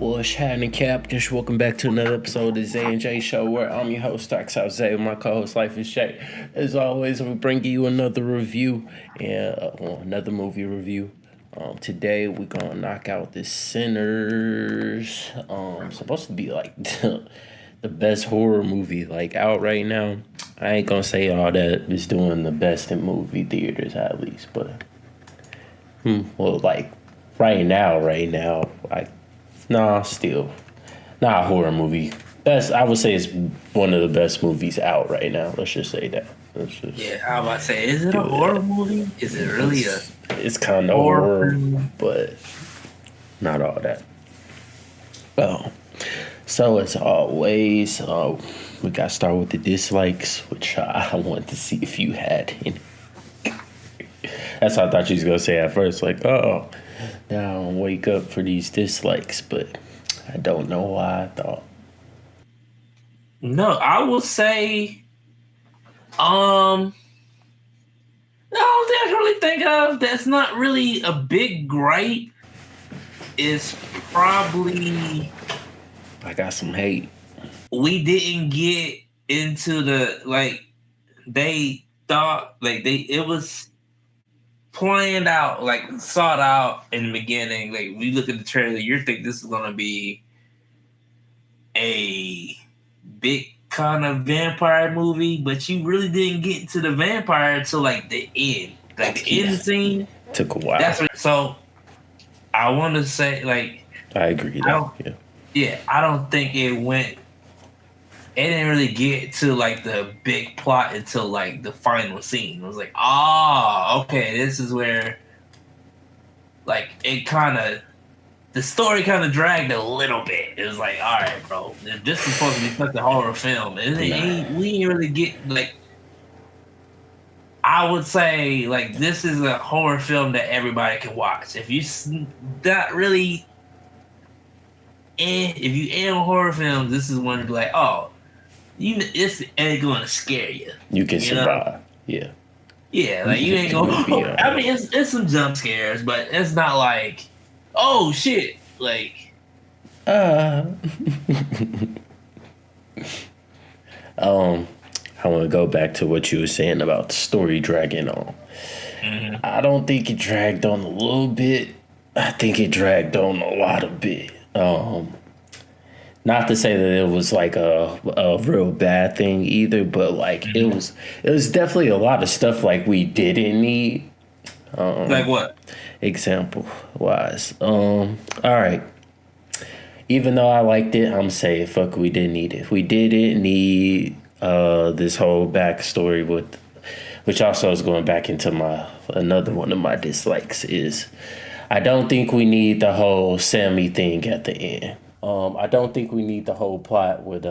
What's happening, Captains? Welcome back to another episode of the Zay and Jay Show, where I'm your host, Dark South Zay, and my co-host, Life is Jay. As always, we're bringing you another review and another movie review. Today we're gonna knock out the Sinners. Supposed to be like the best horror movie like out right now. I ain't gonna say all that is doing the best in movie theaters at least, but well, like right now, like. Nah, still. Not a horror movie. Best, I would say it's one of the best movies out right now. Let's just say that. Yeah, I was about to say, is it a horror movie? Is it really It's kind of horror, but not all that. Oh, so as always, we got to start with the dislikes, which I want to see if you had any. That's what I thought you was going to say at first. Like, now I wake up for these dislikes, but I don't know why I thought. No, I will say, no, I really think of that's not really a big gripe is probably I got some hate. We didn't get into they thought it was planned out, sought out in the beginning. Like, we look at the trailer, you think this is gonna be a big kind of vampire movie, but you really didn't get into the vampire until the end. The end scene took a while. So I want to say, I agree. I don't think it didn't really get to the big plot until the final scene. It was like, okay, this is where the story kind of dragged a little bit. It was like, all right, bro, if this is supposed to be such a horror film, we ain't really get I would say this is a horror film that everybody can watch. If you not really, if you ain't on horror films, this is one to be like, it's ain't going to scare you. You can survive. Know? Yeah, you ain't gonna. I mean, it's some jump scares, but it's not like, oh shit, I want to go back to what you were saying about the story dragging on. Mm-hmm. I don't think it dragged on a little bit. I think it dragged on a lot of bit. Not to say that it was a real bad thing either, but it was definitely a lot of stuff we didn't need. Like what? Example wise. All right. Even though I liked it, I'm saying fuck, we didn't need it. We didn't need this whole backstory which also is going back into another one of my dislikes is I don't think we need the whole Sammy thing at the end. I don't think we need the whole plot with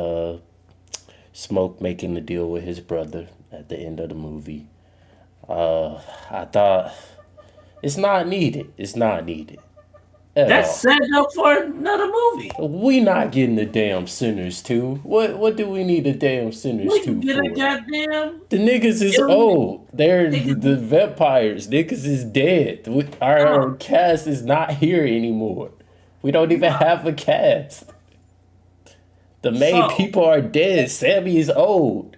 Smoke making the deal with his brother at the end of the movie. I thought it's not needed. It's not needed. That's set up for another movie. We not getting the damn Sinners 2. What do we need the damn Sinners 2 for? The niggas is old. They're the vampires. Niggas is dead. Our cast is not here anymore. We don't even have a cast. The main people are dead. Sammy is old.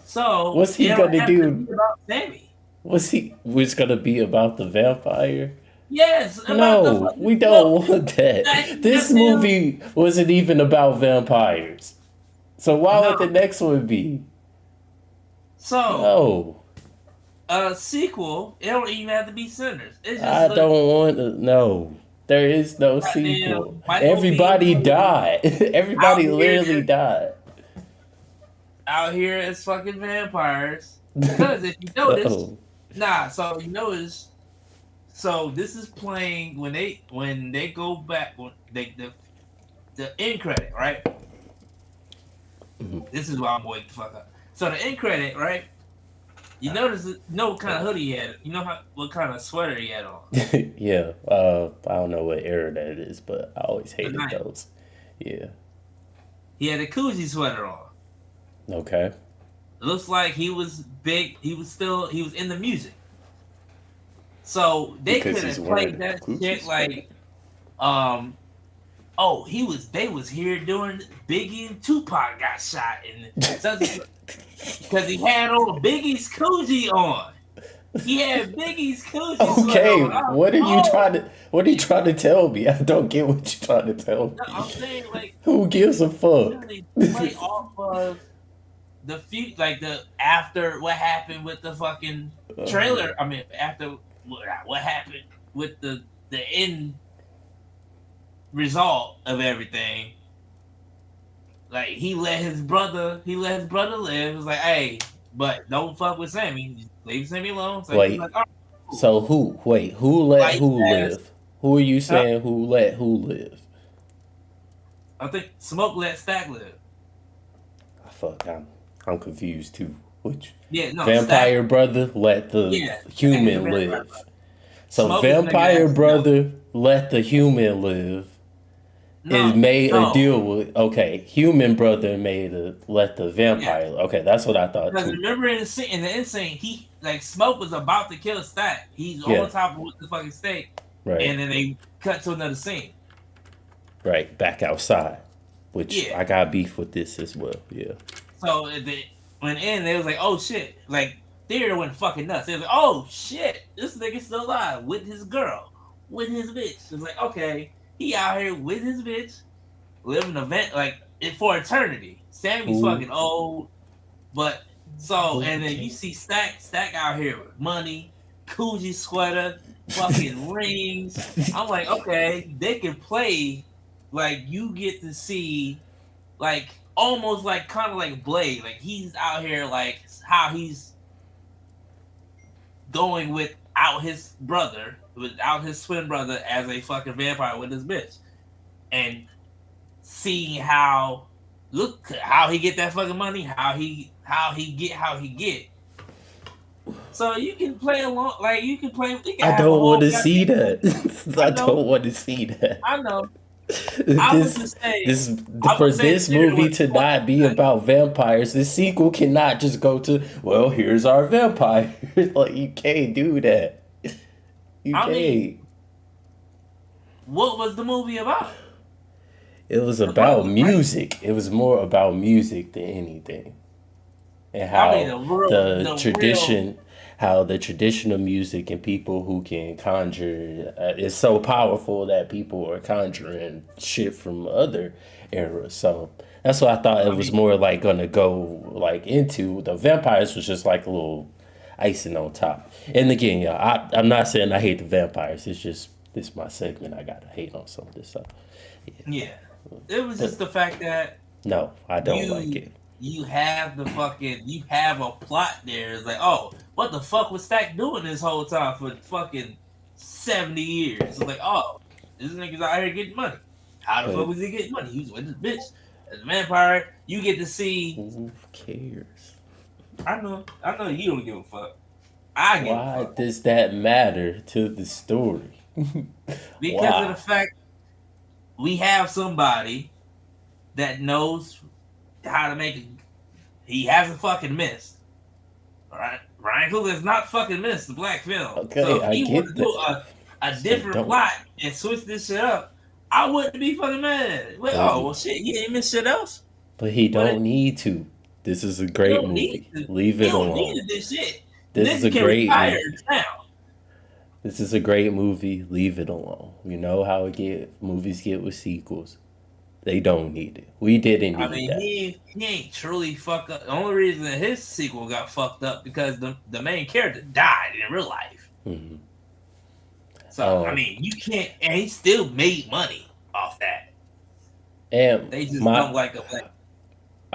So what's he gonna do? About Sammy? What's gonna be about the vampire? Yes. No, we don't want that. This movie wasn't even about vampires. So why would the next one be? So a sequel, it don't even have to be Sinners. It's just I don't want to. No. There is no sequel. Everybody died. Everybody literally died. Out here as fucking vampires. Because if you notice, so you notice, so this is playing when they go back, the end credit, right? Mm-hmm. This is why I'm waiting the fuck up. So the end credit, right? You notice what kind of hoodie he had. You know what kind of sweater he had on. Yeah. I don't know what era that is, but I always hated those. Yeah. He had a koozie sweater on. Okay. It looks like he was big. He was in the music. So they could have played that shit oh, they was here during Biggie and Tupac got shot, and because he had on Biggie's Coogee on. He had Biggie's Coogee sweater Okay, on. what are you trying to tell me? I don't get what you're trying to tell me. No, I'm saying like Who gives a fuck? really play off of the few, like the after what happened with the fucking trailer. I mean, after what happened with the end result of everything. Like he let his brother live. It was like, hey, but don't fuck with Sammy. Leave Sammy alone. So Wait, like, oh, cool. so who let Like, who yes. live? Who are you Huh? saying who let who live? I think Smoke let Stack live. Fuck, I'm confused too. Which Yeah, no, vampire Stack, brother let the yeah, human Stack is live? So Smoke was nigga vampire that no, brother let the human live. Is made a no. deal with okay, human brother made a let the Yeah. vampire. Okay, that's what I thought Because too. remember in the insane, he like Smoke was about to kill Stack. He's Yeah, on top of the fucking stake, right, and then they cut to another scene. right. Back outside, which Yeah. I got beef with this as well. Yeah. So when in, they was like, oh shit, like theater went fucking nuts. They was like, oh shit, this nigga's still alive with his girl, with his bitch. It's like, okay, he out here with his bitch, living event like it for eternity. Sammy's Who fucking old, but so who and then you can see Stack out here with money, Coogee sweater, fucking rings. I'm like, okay, they can play like you get to see like almost like kind of like Blade. Like he's out here like how he's going without his brother, without his twin brother as a fucking vampire with his bitch. And seeing how look how he get that fucking money, how he get. So you can play along like you can play you can I have a don't want whole to see goddamn that. I I know, don't want to see that. I know. I would This just say this I for would say the this theater movie was to fucking not be nuts. about vampires, the sequel cannot just go to, well, here's our vampire. Like you can't do that. You I mean, can't. what was the movie about? It was The about brother, right? music. It was more about music than anything. And I mean how the traditional music and people who can conjure is so powerful that people are conjuring shit from other eras. So that's what I thought it I was mean more like gonna go like into. The vampires was just like a little icing on top. And again, y'all, I'm not saying I hate the vampires. It's just this my segment. I gotta hate on some of this stuff. Yeah, yeah. It was but just the fact that no, I don't like you it. you have a plot there. It's like, oh, what the fuck was Stack doing this whole time for fucking 70 years? It's like, oh, this nigga's out here getting money. How the fuck But was he getting money? He was with his bitch. As a vampire, you get to see who cares? I know you don't give a fuck. I give a Why fuck. does that matter to the story? Because of the Why? fact we have somebody that knows how to make it. He hasn't fucking missed. All right, Ryan Coogler has not fucking missed the black film. So Okay, if I he want get to do that. a I different don't. plot and switch this shit up, I wouldn't be fucking mad. Wait, But oh well, shit, he ain't missed shit else. he But don't need to. This is a he great don't need movie. to. Leave He it don't need alone. to do shit. This is Nigga a can great retire movie. now. This is a great movie. Leave it alone. You know how it get movies get with sequels. They don't need it. We didn't I need mean, that. he ain't truly fucked up. The only reason that his sequel got fucked up because the main character died in real life. hmm So I Um, mean, you can't, and he still made money off that. and They just my don't like a black.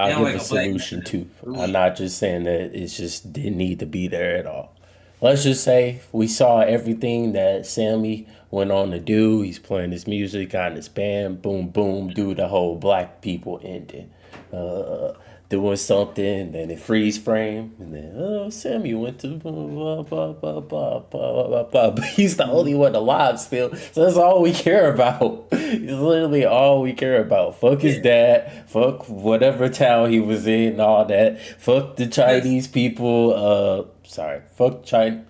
They I'll don't give like a a black man solution too. to I'm lead. not just saying that it's just didn't need to be there at all. Let's just say we saw everything that Sammy went on to do. He's playing his music, got in his band, boom, boom, do the whole black people ending. Uh, doing something, then it freeze frame, and then, oh, Sammy went to blah, blah, blah, blah, blah, blah, blah, blah. But he's the only one alive still. So that's all we care about. It's literally all we care about. Fuck his Yeah, dad, fuck whatever town he was in, all that. Fuck the because Chinese people, sorry, fuck China.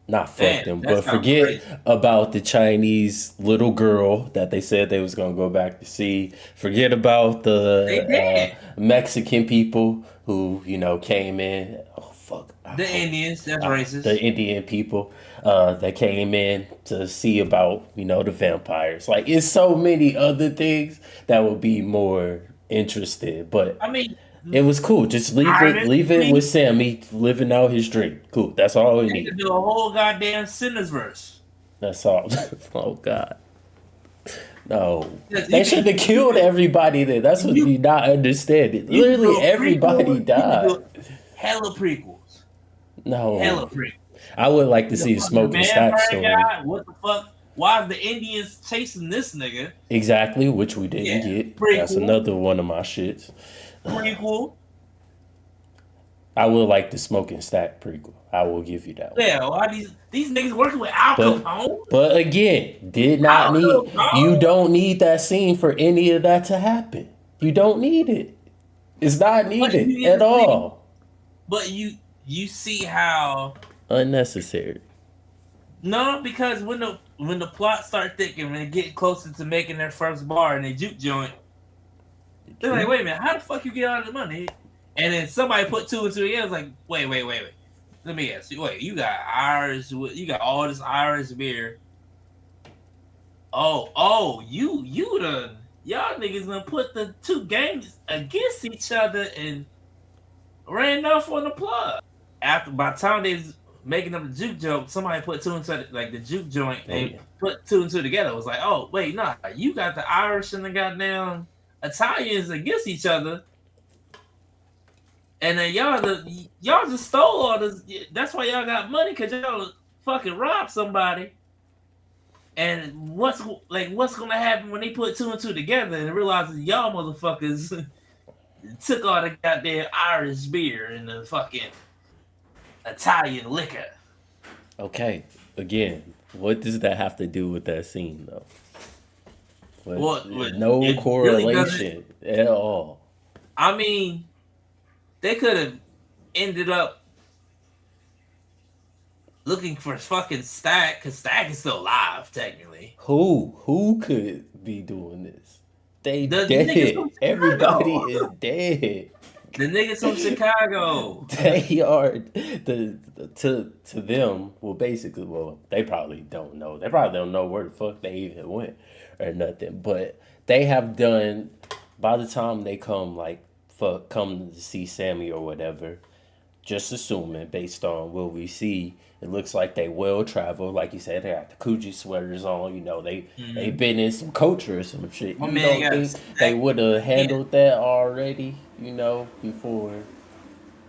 Not fuck Damn, them, that's but kind of forget crazy. about the Chinese little girl that they said they was gonna go back to see. Forget about They the dead. Mexican people who came in. Oh fuck! I The hope Indians, that's the racist. Indian people that came in to see about the vampires. Like it's so many other things that would be more interested, but I mean, it was cool. Just Iron leave it with Man, Sammy living out his dream. Cool. That's all we they need. could do a whole goddamn Sinners verse. That's all. Oh God, no! Yes, They should have killed everybody there. That's what you you not understanding. you can Literally do a everybody prequel. You can died. do hella prequels. Hella No, prequels. I would like to The see the fucking smoking stack vampire story. guy. What the fuck? Why is the Indians chasing this nigga? Exactly, which we didn't Yeah, get. That's prequel, another one of my shits. prequel. I would like the smoking stack prequel. I will give you that one. Yeah, why these niggas working with Al But Capone? but again, did not Al need you Capone. don't need that scene for any of that to happen. You don't need it. It's not But needed you get at to see. all. But you see how Unnecessary. no, because when the plot start thinking, when they get closer to making their first bar and they juke joint, they're like, wait a minute, how the fuck you get all the money? And then somebody put two and two together. It's like, wait. Let me ask you. Wait, you got Irish, you got all this Irish beer. You done y'all niggas done put the two gangs against each other and ran off on the plug. After by the time they was making up the juke joke, somebody put two and two like the juke joint and Yeah. put two and two together. It was like, oh wait, nah, you got the Irish and the goddamn Italians against each other. And then y'all just stole all this. That's why y'all got money, because y'all fucking robbed somebody. And what's gonna happen when they put two and two together and realize y'all motherfuckers took all the goddamn Irish beer and the fucking Italian liquor? Okay. Again, what does that have to do with that scene though? No It really correlation at all. I mean, they could have ended up looking for fucking Stack, because Stack is still alive technically. Who could be doing this? They The niggas dead. from Everybody Chicago. is dead. The niggas from Chicago. They are to them. Well, they probably don't know. They probably don't know where the fuck they even went or nothing. But they have done. By the time they come to see Sammy or whatever, just assuming based on what we see, it looks like they well traveled. Like you said, they got the Coogee sweaters on. They been in some culture or some shit. My You man don't got think they would have handled that already? Before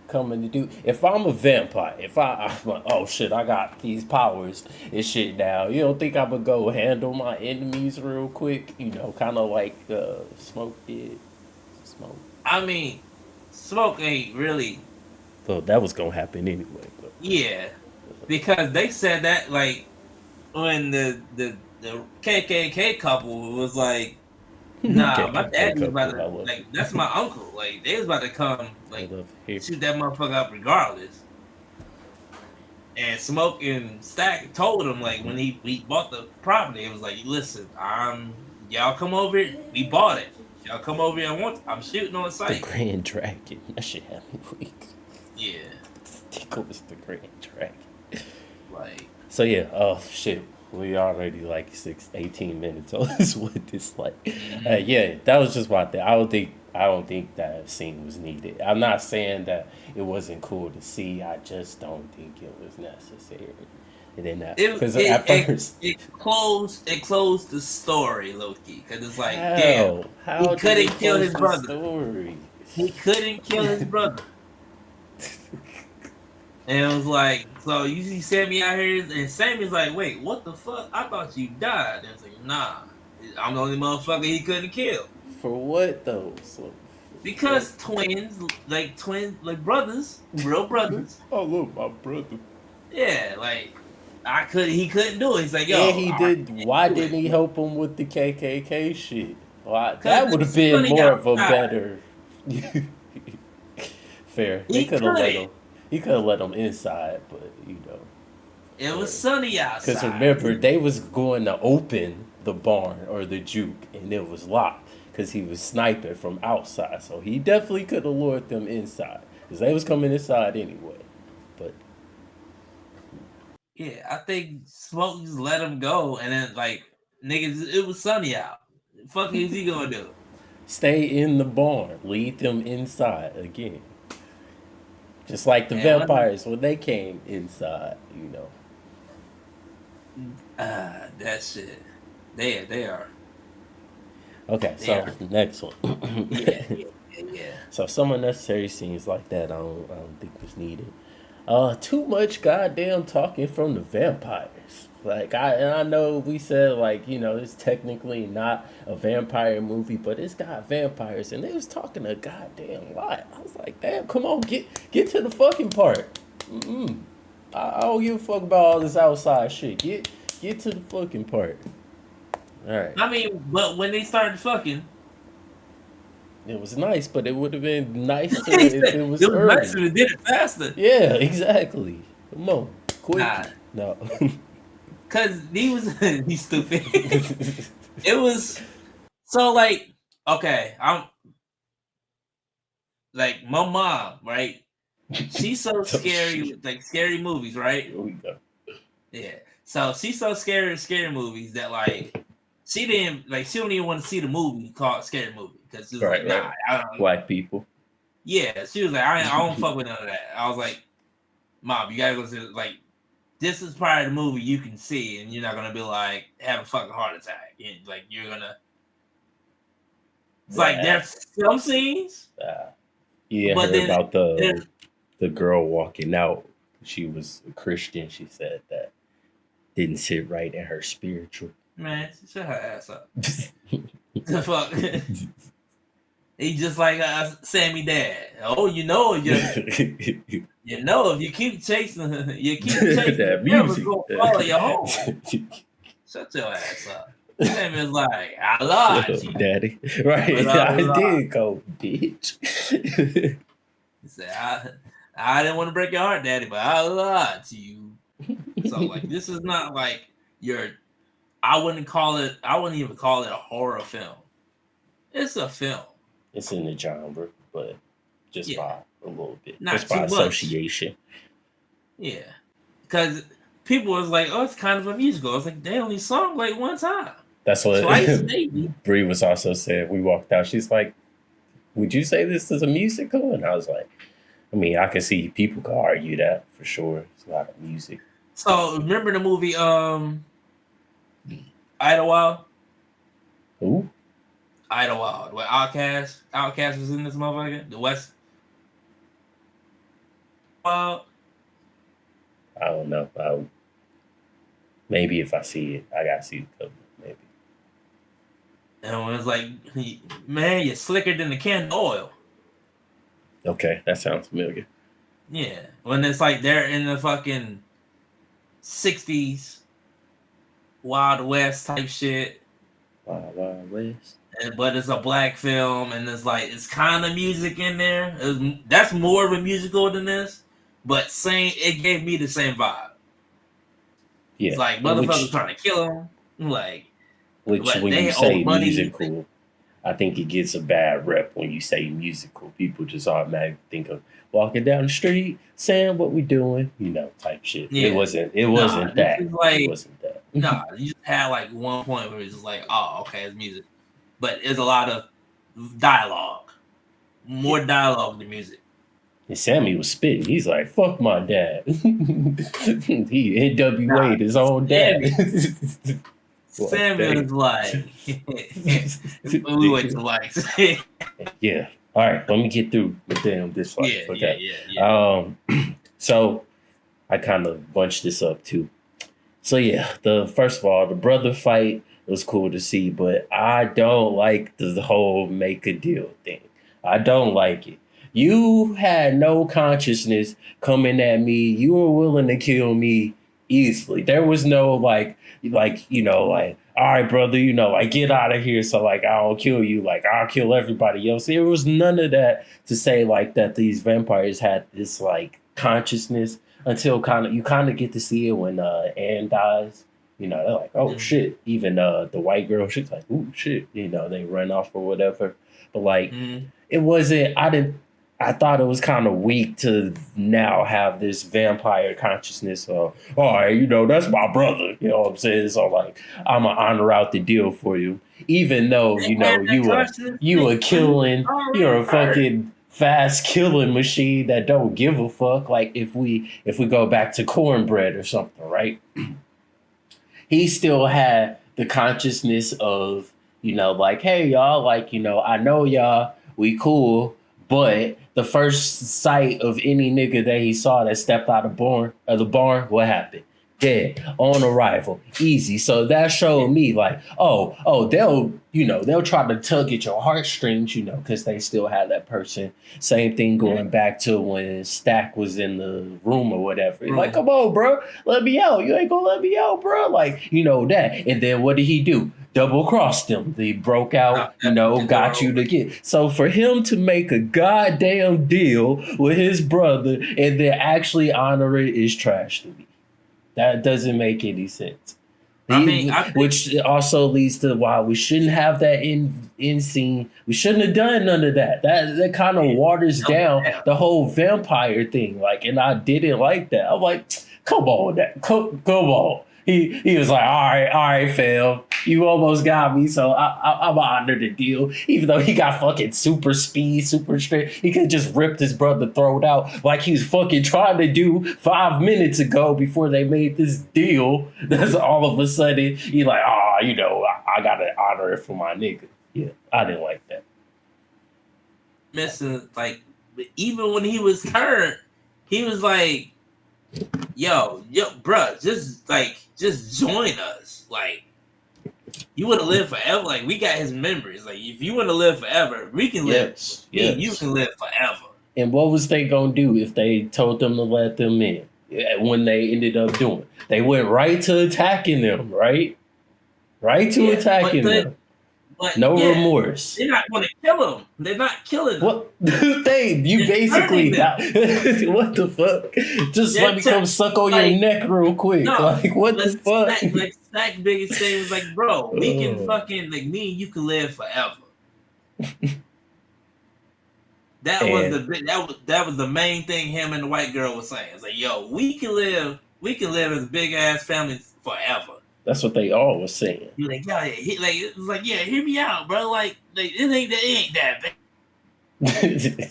coming to do. If I'm a vampire, I'm like, oh shit, I got these powers and shit now. You don't think I'm gonna go handle my enemies real quick? Kind of like Smoke did. Smoke. I mean, Smoke ain't really. Well, that was gonna happen anyway. But Yeah, because they said that like when the KKK couple was like, nah, my KKK daddy's about couple, I to love like that's my uncle. Like they was about to come I like love here. shoot that motherfucker up regardless. And Smoke and Stack told him like when we bought the property, it was like, listen, y'all come over here. We bought it. Y'all come over here and I'm shooting on The site. Grand Dragon. That shit had me weak. Yeah, Tickles the Grand Dragon. like So yeah, oh shit. We already like 18 minutes on this with this yeah, that was just my thing. I don't think that scene was needed. I'm not saying that it wasn't cool to see. I just don't think it was necessary. And then that because at first it closed the story, Loki, because it's like, how damn, how he did couldn't it kill close his the brother. story? He couldn't kill his brother. And it was like, so you see Sammy out here, and Sammy's like, wait, what the fuck? I thought you died. And it's like, nah, I'm the only motherfucker he couldn't kill. For what though? Because twins, like brothers, real brothers. Oh look, my brother. Yeah, like he couldn't do it. He's like, yo, Yeah, he did. Why didn't he help him with the KKK shit? Why? 'Cause That would have it's been funny more of a outside. better. Fair. He They could have let couldn't. him. He could have let him inside, but It was sunny Because outside. remember, they was going to open the barn or the juke, and it was locked because he was sniping from outside. So he definitely could have lured them inside because they was coming inside anyway. But Yeah, I think Smoke just let him go, and then like niggas, it was sunny out. Fuck is he gonna do? stay in the barn, lead them inside again. Just like the And vampires when they came inside, that shit. They are. Okay, They so are. next one. Yeah. So some unnecessary scenes like that I don't think was needed. Too much goddamn talking from the vampires. Like I know we said like it's technically not a vampire movie, but it's got vampires and they was talking a goddamn lot. I was like, damn, come on, get to the fucking part. I don't give a fuck about all this outside shit. Get to the fucking part. All right. I mean, but when they started fucking, It was nice, but it would have been nicer he if said it it was was nicer early. to did it faster. Yeah, exactly. Come on, quick. Nah, No. cause he was he's stupid. It was so like okay, I'm like my mom, right? She's so Oh, scary shit. with like scary movies, right? Here we go. Yeah. So she's so scared of scary movies that like she didn't like she don't even want to see the movie called Scary Movie because she was Right, like, nah, right. I don't. Black people. Yeah, she was like, I don't fuck with none of that. I was like, Mom, you gotta go see like this is part of the movie you can see, and you're not gonna be like have a fucking heart attack. And, like you're gonna. It's like Yeah. there's some scenes, You didn't but hear then about there's the girl walking out. She was a Christian. She said that didn't sit right in her spiritual. man, shut her ass up. The fuck. He just like Sammy Dad. Oh, you know if you keep chasing, That the devil's music. gonna follow you home. Shut your ass up. Sammy's like, I lied to you. Daddy. Right. But I I lied. did go, bitch. He said, I didn't want to break your heart, Daddy, but I lied to you. So like, this is not like I wouldn't even call it a horror film. It's a film. It's in the genre, but just Yeah. by a little bit. Not just by too much. association. Yeah. Because people was like, oh, it's kind of a musical. I was like, they only sung like one time. That's what Twice, maybe. Brie was also said. We walked out. She's like, would you say this is a musical? And I was like, I mean, I can see people could argue that for sure. It's a lot of music. So remember the movie Idlewild? Who? Idlewild. Where Outkast was in this motherfucker? The West Wild? I don't know. Maybe if I see it, I gotta see the cover. Maybe. And when it's like, man, you're slicker than the can of oil. Okay, that sounds familiar. Yeah. When it's like they're in the fucking 60s, Wild West type shit. Wild Wild West. But it's a black film, and it's kind of music in there. That's more of a musical than this, but it gave me the same vibe. Yeah. It's like motherfuckers trying to kill him, like when they you say owe money. musical, I think it gets a bad rep when you say musical. People just automatically think of walking down the street, saying what we doing, type shit. Yeah. It wasn't that. It wasn't that. Nah, you just had like one point where it's just like, oh, okay, it's music, but it's a lot of dialogue, more dialogue than music. And Sammy was spitting. He's like, "Fuck my dad." He NWA'd his own dad. Sammy was like, we went to like, yeah. All right, let me get through with damn this one. yeah, Okay. yeah. So I kind of bunched this up too. So yeah, first of all, the brother fight was cool to see, but I don't like the whole make a deal thing. I don't like it. You had no consciousness coming at me. You were willing to kill me easily. There was no like, all right, brother, like get out of here. So like, I'll kill you. Like I'll kill everybody else. There was none of that to say like that these vampires had this like consciousness until you kind of get to see it when Anne dies. You know, they're like, oh shit. Even the white girl, she's like, ooh shit. You know, they run off or whatever. But like, it wasn't. I thought it was kind of weak to now have this vampire consciousness of, all right, you know, that's my brother. You know what I'm saying? So like, I'm gonna honor out the deal for you, even though you know you a killing, you're a fucking fast killing machine that don't give a fuck. Like if we go back to Cornbread or something, right? He still had the consciousness of, you know, like, hey y'all, like, you know, I know y'all, we cool, but the first sight of any nigga that he saw that stepped out of the barn, what happened? Dead on arrival, easy. So that showed me like, they'll try to tug at your heartstrings, you know, because they still have that person. Same thing going back to when Stack was in the room or whatever. Like, come on, bro, let me out. You ain't gonna let me out, bro. Like, you know that. And then what did he do? Double crossed him. He broke out, you know, got you to get. So for him to make a goddamn deal with his brother and then actually honor it is trash to me. That doesn't make any sense. Which also leads to why we shouldn't have that in scene. We shouldn't have done none of that. That kind of waters down the whole vampire thing. Like, and I didn't like that. I'm like, come on, come on. He was like, all right, fam. You almost got me, so I'm under the deal. Even though he got fucking super speed, super straight, he could just ripped his brother throat out like he was fucking trying to do 5 minutes ago before they made this deal. That's all of a sudden, he like, you know, I gotta honor it for my nigga. Yeah, I didn't like that. Mr. Like, even when he was turned, he was like, yo, bruh, just join us. Like, you want to live forever? Like, we got his memories. Like, if you want to live forever, we can live. Yes. You can live forever. And what was they gonna do if they told them to let them in? When they ended up doing, they went right to attacking them, right? Right to attacking them. But no remorse. They're not going to kill him. They're not killing him. What you basically what the fuck? Just let me come suck on your neck real quick. No, like what the fuck? Stack's biggest thing was like, bro, we can fucking like me and you can live forever. That was the main thing him and the white girl was saying. It's like, yo, we can live as a big ass family forever. That's what they all was saying. You're like, yeah, it's like, yeah, hear me out, bro. Like it ain't that bad.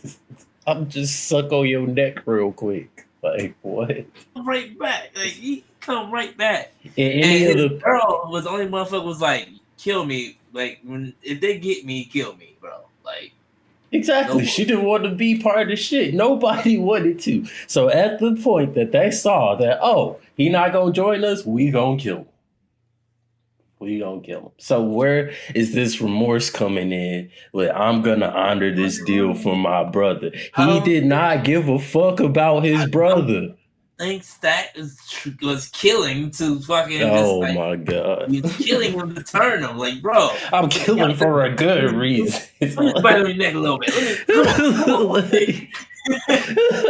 I'm just suck on your neck real quick. Like what? Right back. Like he come right back. And his girl was the only motherfucker was like, kill me. Like if they get me, kill me, bro. Like exactly. She didn't want to be part of the shit. Nobody wanted to. So at the point that they saw that, he not gonna join us, we gonna kill him. We gonna kill him. So where is this remorse coming in? With I'm gonna honor this deal for my brother. He did not give a fuck about his brother. I think Stack was killing to fucking. My god! He's killing him to turn him. Like, bro, I'm killing for a good reason. Let me bite on your neck a little bit.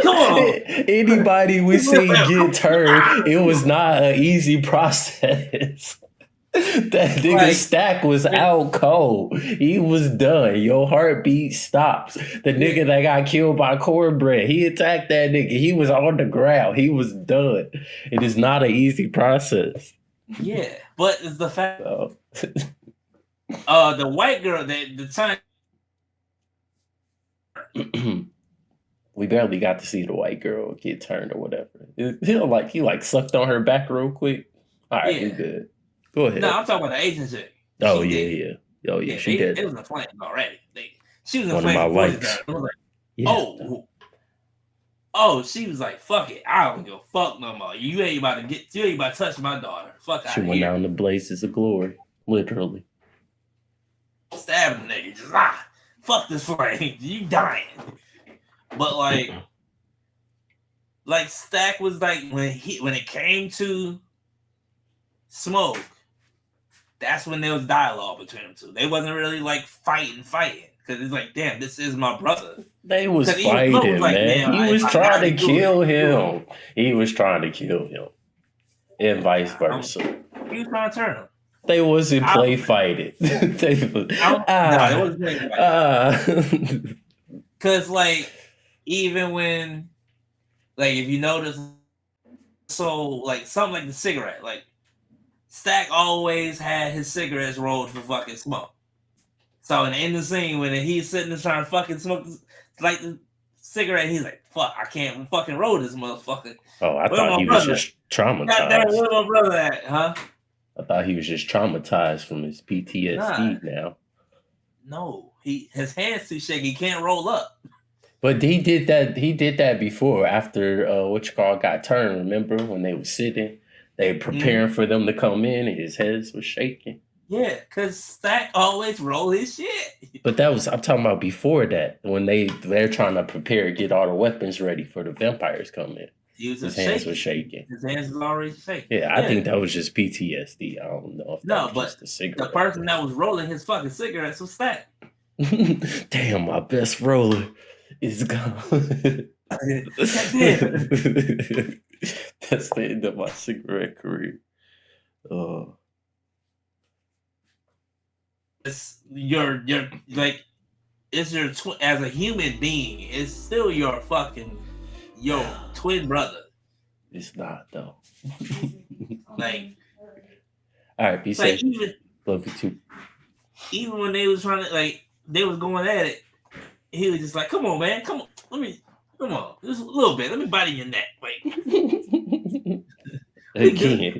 Come on. Anybody we see get turned, it was not an easy process. That nigga Stack was out cold. He was done. Your heartbeat stops. The nigga that got killed by Cornbread, he attacked that nigga. He was on the ground. He was done. It is not an easy process. Yeah, but it's the fact. The white girl, the time. We barely got to see the white girl get turned or whatever. He sucked on her back real quick. All right, we good. Go ahead. No, I'm talking about the Asian chick. Oh, yeah. Oh, yeah, she did. It was in flames already. She was in one flames. Of my likes. I was like, she was like, fuck it. I don't give a fuck no more. You ain't about to touch my daughter. Fuck out. She went down the blazes of glory. Literally. Stabbing the nigga. Just, fuck this flame. You dying. But like Stack was like, when it came to Smoke, that's when there was dialogue between them two. They wasn't really like fighting. because it's like, damn, this is my brother. They was fighting, like, man. He was trying to kill him. He was trying to kill him, and vice versa. He was trying to turn him. They wasn't play fighting. It wasn't play fighting. Because, like, even when, like, if you notice, so, like, something like the cigarette, like, Stack always had his cigarettes rolled for fucking smoke. So, in the scene, when he's sitting there trying to fucking smoke, like, the cigarette, he's like, fuck, I can't fucking roll this motherfucker. Oh, I thought he was just traumatized. Where my brother at, huh? I thought he was just traumatized from his PTSD now. No, his hands too shaky. He can't roll up. But he did that before, after got turned. Remember when they were sitting, they were preparing for them to come in, and his hands was shaking. Yeah, because Stack always roll his shit. But I'm talking about before that, when they're trying to prepare, get all the weapons ready for the vampires come in. His hands were shaking. His hands was already shaking. Yeah, I think that was just PTSD. I don't know if that was just the cigarette. The person that was rolling his fucking cigarettes was Stack. Damn, my best roller is gone. That's the end of my cigarette career. It's your like, it's your as a human being, it's still your fucking twin brother. It's not though. Like, all right, be safe. Love you too. Even when they was trying to, like, they was going at it, he was just like, "Come on, man, come on, just a little bit. Let me bite in your neck, like." Again,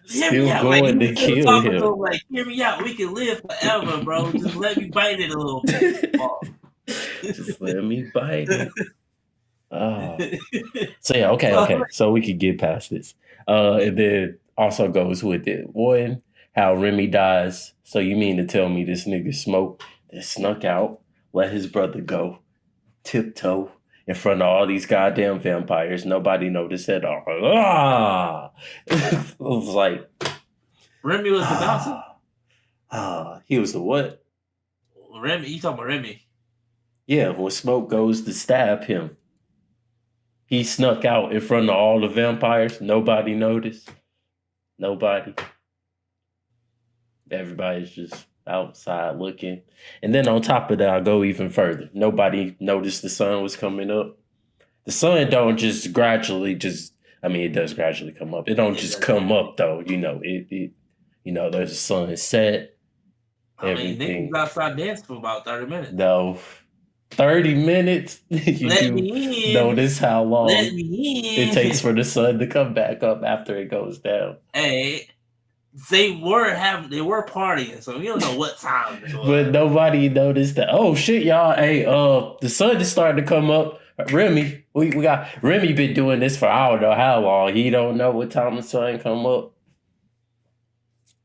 still going to kill him. Like, hear me out. We can live forever, bro. Just let me bite it a little bit. Just let me bite it. So yeah, okay. So we could get past this. And then also goes with it. One, how Remy dies. So you mean to tell me this nigga Smoke that snuck out, let his brother go, tiptoe in front of all these goddamn vampires. Nobody noticed at all. It was like Remy was the bouncer. He was the what? Remy, you talking about Remy? Yeah, when Smoke goes to stab him, he snuck out in front of all the vampires. Nobody noticed. Nobody. Everybody's just outside looking. And then on top of that, I'll go even further. Nobody noticed the sun was coming up. The sun don't just gradually it does gradually come up. It don't just come up though. There's a sunset. Everything. Niggas outside dancing for about 30 minutes. No. 30 minutes? Let me in. Notice how long it takes for the sun to come back up after it goes down. Hey, they were partying, so you don't know what time it was. But nobody noticed that. Oh shit, y'all! Hey, the sun is starting to come up. Remy, we got Remy been doing this for I don't know how long. He don't know what time the sun come up.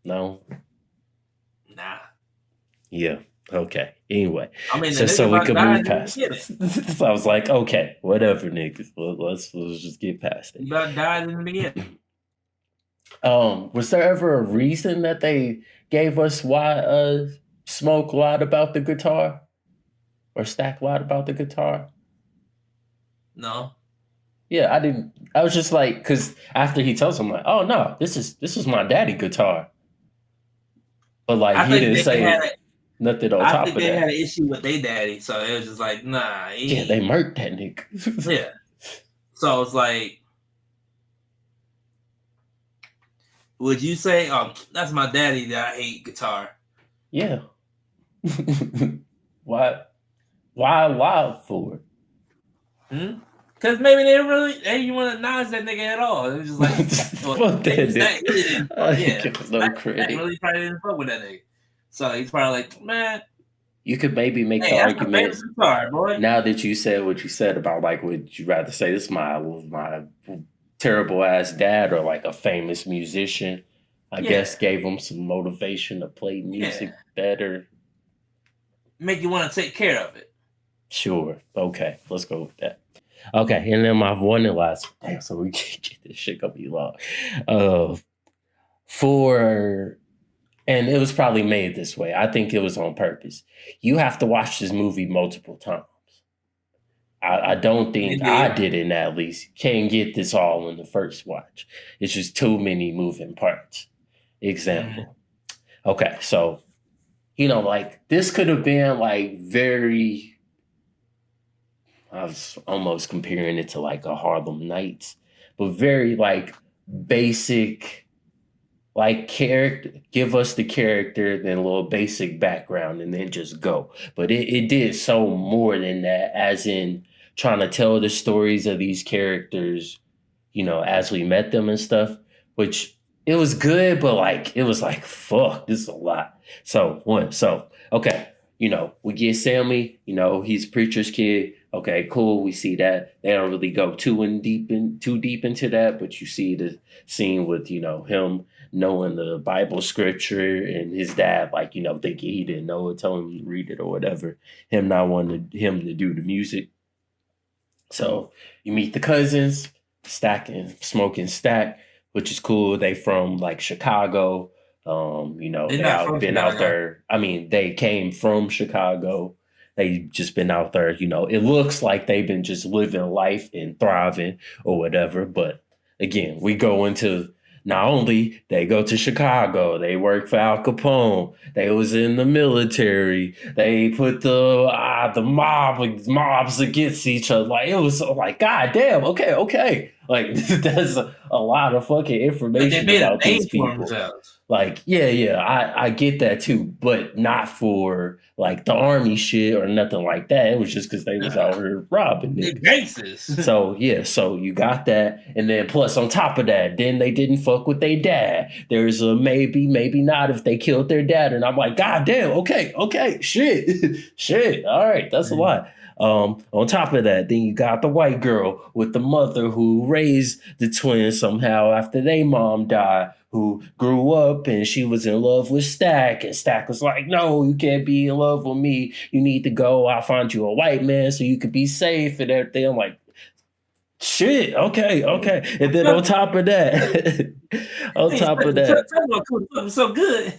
No. Nah. Yeah. Okay. Anyway, so we can move past this. So I was like, okay, whatever, niggas. Let's just get past it. You about died in the beginning. Was there ever a reason that they gave us why Smoke lied about the guitar? Or Stack lied about the guitar? No. Yeah, I didn't. I was just like, because after he tells him, like, oh no, this is my daddy guitar. But like he didn't say nothing on top of that. I think they had an issue with their daddy, so it was just like, nah. Yeah, they murked that nigga. Yeah. So it's like, would you say, that's my daddy that I hate guitar? Yeah. Why lie for it? Because maybe they didn't want to acknowledge that nigga at all. It was just like, fuck that nigga. No credit. Really probably didn't fuck with that nigga. So he's probably like, man. You could maybe make the argument guitar, boy. Now that you said what you said about, like, would you rather say this is my terrible ass dad or like a famous musician? I guess gave him some motivation to play music better. Make you want to take care of it. Sure. Okay. Let's go with that. Okay. And then my one and last. Damn, so we can get this shit gonna be long. For and it was probably made this way. I think it was on purpose. You have to watch this movie multiple times. I don't They think I did. did it at least. Can't get this all in the first watch. It's just too many moving parts. Mm. Example. Okay, so like this could have been like very. I was almost comparing it to like a Harlem Nights, but very like basic, like character. Give us the character, then a little basic background, and then just go. But it did so more than that, as in trying to tell the stories of these characters, as we met them and stuff, which it was good, but like it was like, fuck, this is a lot. So okay, we get Sammy, he's preacher's kid. Okay, cool. We see that. They don't really go too deep into that, but you see the scene with, him knowing the Bible scripture and his dad, like, thinking he didn't know it, telling him to read it or whatever, him not wanting him to do the music. So you meet the cousins, stacking, smoking stack, which is cool. They from like Chicago. They're They not out from been out Chicago. there. I mean, they came from Chicago. They just been out there, it looks like they've been just living life and thriving or whatever. But again, we go into not only they go to Chicago, they work for Al Capone. They was in the military. They put the mobs against each other. Like it was so like, God damn, okay. Like that's a lot of fucking But they information made a about these name for people. themselves. Like, yeah, I get that too, but not for like the army shit or nothing like that. It was just because they was Nah, out here robbing they niggas. gangsters. So yeah, so you got that, and then plus on top of that, then they didn't fuck with their dad. There's a maybe, maybe not if they killed their dad, and I'm like, God damn, okay, shit, shit. All right, that's a lot. On top of that, then you got the white girl with the mother who raised the twins somehow after their mom died, who grew up and she was in love with Stack, and Stack was like, "No, you can't be in love with me. You need to go. I'll find you a white man so you could be safe and everything." I'm like, shit, okay. And then on top of that, on Hey, top of tell that, me what cool something so good.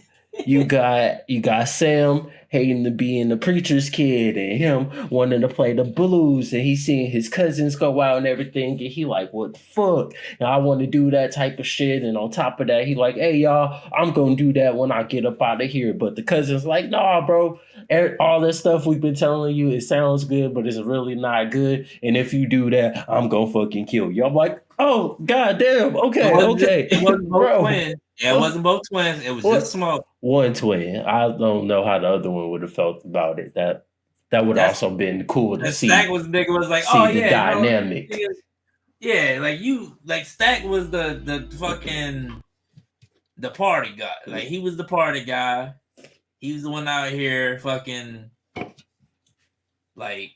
you got Sam hating to be in the preacher's kid and him wanting to play the blues, and he seeing his cousins go out and everything, and he like, what the fuck? And I want to do that type of shit. And on top of that, he like, hey y'all, I'm gonna do that when I get up out of here. But the cousins like, nah, bro, all that stuff we've been telling you, it sounds good, but it's really not good. And if you do that, I'm gonna fucking kill you. I'm like, oh goddamn, It okay, wasn't both bro. twins. Yeah, it wasn't both twins. It was just What? Smoke. One twin. I don't know how the other one would have felt about it. That would That's also been cool to and Stack see was nigga was like, oh see the yeah, no, dynamic. yeah, like Stack was the fucking the party guy. Like he was the party guy. He was the one out here fucking like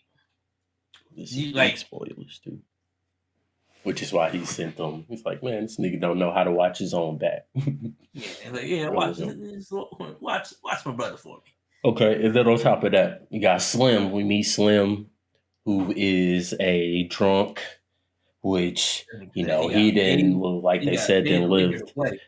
This you is big like spoilers too. Which is why he sent them. He's like, man, this nigga don't know how to watch his own back. watch my brother for me. Okay, and then on top of that, you got Slim. We meet Slim, who is a drunk, which he didn't like they said didn't live.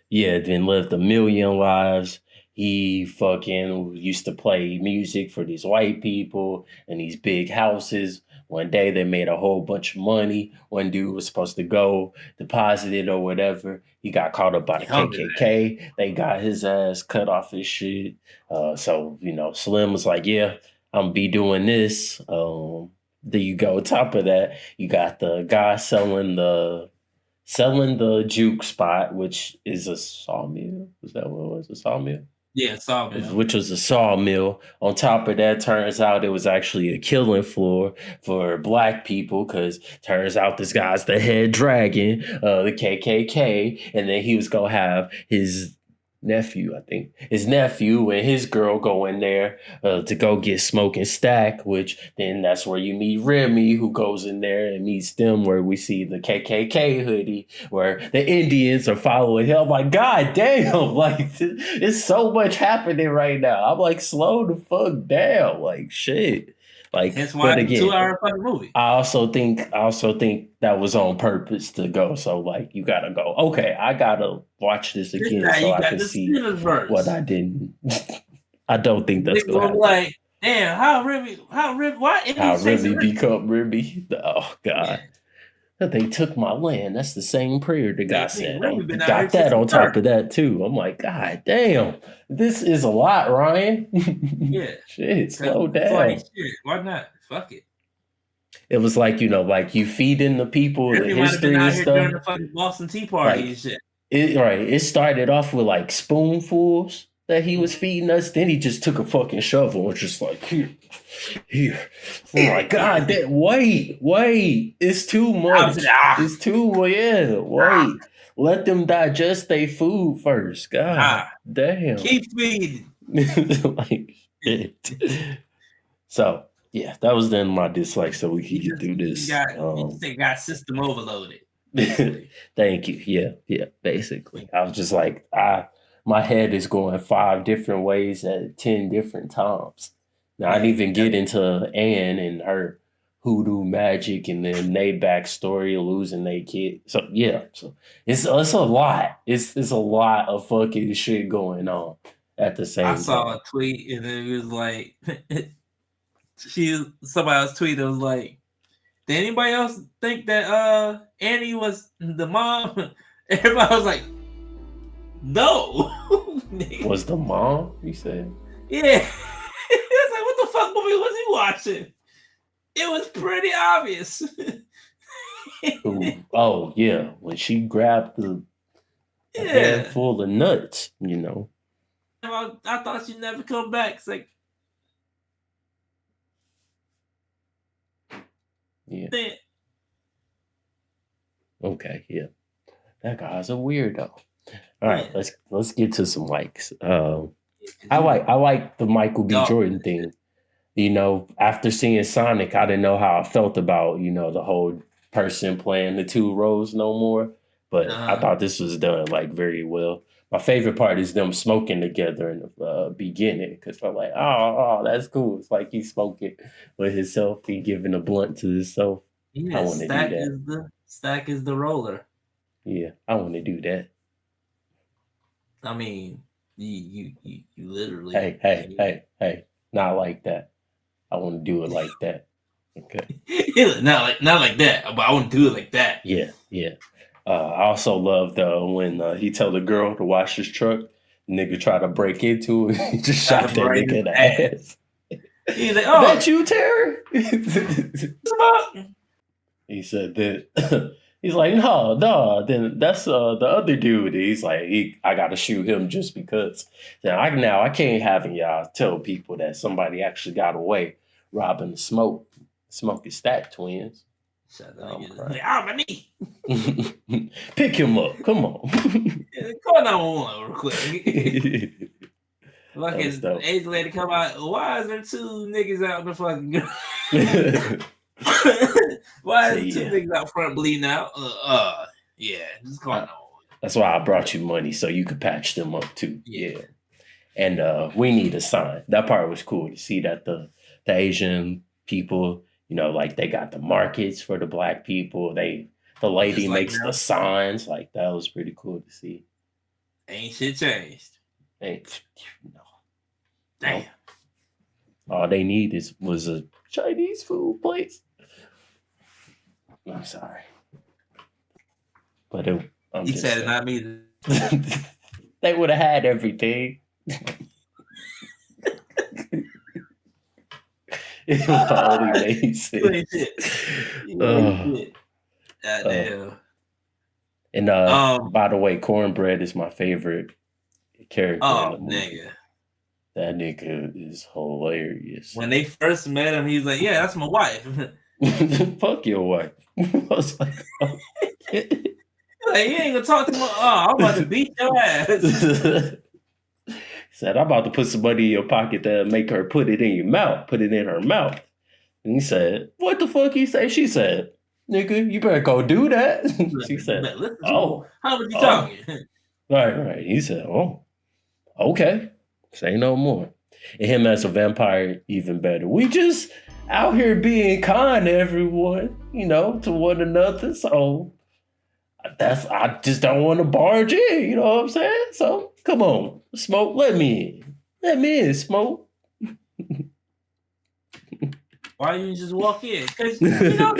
Yeah, didn't live a million lives. He fucking used to play music for these white people in these big houses. One day they made a whole bunch of money. One dude was supposed to go deposit it or whatever. He got caught up by the KKK. They got his ass cut off his shit. So Slim was like, "Yeah, I'm gonna be doing this." Then you go on top of that, you got the guy selling the juke spot, which is a sawmill. Is that what it was? A sawmill? Yeah, sawmill. Which was a sawmill. On top of that, turns out it was actually a killing floor for black people, because turns out this guy's the head dragon, the KKK, and then he was gonna have his nephew, I think, his nephew and his girl go in there to go get Smoke and Stack, which then that's where you meet Remy, who goes in there and meets them, where we see the KKK hoodie, where the Indians are following him. I'm like, God damn, like it's so much happening right now. I'm like, slow the fuck down, like shit. Like, Hence why but it's a again, 2-hour fucking movie. I also think that was on purpose to go. So like, you gotta go. Okay, I gotta watch this This again time so you I got can the see Cineverse. what I didn't. I don't think that's Nigga gonna was happen. like, damn, why did How he say Ribby become Ribby? Oh God. Yeah. They took my land. That's the same prayer the guy said. Ribby been out here Got that since on the top 30s. of that too. I'm like, God damn, this is a lot, Ryan. Yeah. Shit, slow It's like, down. shit, why not? Fuck it. It was like, like you feed in the people the Ribby might have been history and out here during stuff. the fucking Boston Tea Party and Like shit. it started off with like spoonfuls that he was Mhm. feeding us. Then he just took a fucking shovel and just like here. I'm like, God, wait, it's too I was much. like, It's too wait. Let them digest their food first. God damn. keep feeding. Like shit. So yeah, that was then my dislike. So we could get through this. You got system overloaded. Basically. Thank you. Yeah. Basically, I was just like, my head is going 5 different ways at 10 different times. Now I didn't even get into Anne and her hoodoo magic and then they backstory of losing their kid. So yeah, so it's a lot. It's a lot of fucking shit going on at the same time. I saw a tweet and it was like somebody else tweeted was like, did anybody else think that Annie was the mom? Everybody was like, no. Was the mom, you said? Yeah. It's like, what the fuck movie was he watching? It was pretty obvious. Oh yeah, when she grabbed the handful of nuts, I thought she'd never come back. It's like, yeah. Damn. Okay, yeah. That guy's a weirdo. All right, let's get to some likes. I like the Michael B. Jordan thing. After seeing Sonic, I didn't know how I felt about, the whole person playing the 2 roles no more. But I thought this was done like very well. My favorite part is them smoking together in the beginning because I'm like, oh, that's cool. It's like he's smoking with himself, he giving a blunt to himself. Yeah, I want to do that. Stack is the roller. Yeah, I want to do that. I mean, you literally. Hey, not like that. I want to do it like that. Okay. not like that, but I want to do it like that. Yeah. I also love when he tell the girl to wash his truck. Nigga try to break into it. He just shot that nigga in the ass. He's like, "Oh, that you, Terry?" He said that. He's like, no. Then that's the other dude. He's like, I got to shoot him just because. Now I can't have y'all tell people that somebody actually got away robbing the Smoke and Stack twins. My knee. Pick him up. Come on. Call 911 real quick. Fucking Asian lady come out. Why is there 2 niggas out in the fucking Why is 2 niggas out front bleeding out? Yeah, just call 911. That's why I brought you money so you could patch them up too. Yeah. And we need a sign. That part was cool to see that the Asian people, like they got the markets for the Black people. The lady makes the signs. Like that was pretty cool to see. Ain't shit changed. No. Damn. All they need was a Chinese food place. I'm sorry. But you said it, not me. They would have had everything. It only made sense. Damn. And by the way, Cornbread is my favorite character in the movie. Nigga. That nigga is hilarious. When they first met him, he's like, "Yeah, that's my wife." Fuck your wife. I was like, oh. Like, you ain't gonna talk to me. Oh, I'm about to beat your ass. He said, I'm about to put some money in your pocket to make her put it in your mouth, put it in her mouth. And he said, what the fuck he say? She said, nigga, you better go do that. She said, oh. How was you talking? Right. He said, oh, okay. Say no more. And him as a vampire, even better. We just out here being kind to everyone, you know, to one another. So I just don't want to barge in, you know what I'm saying? So come on, Smoke, let me in. Let me in, Smoke. Why you just walk in? Because you know.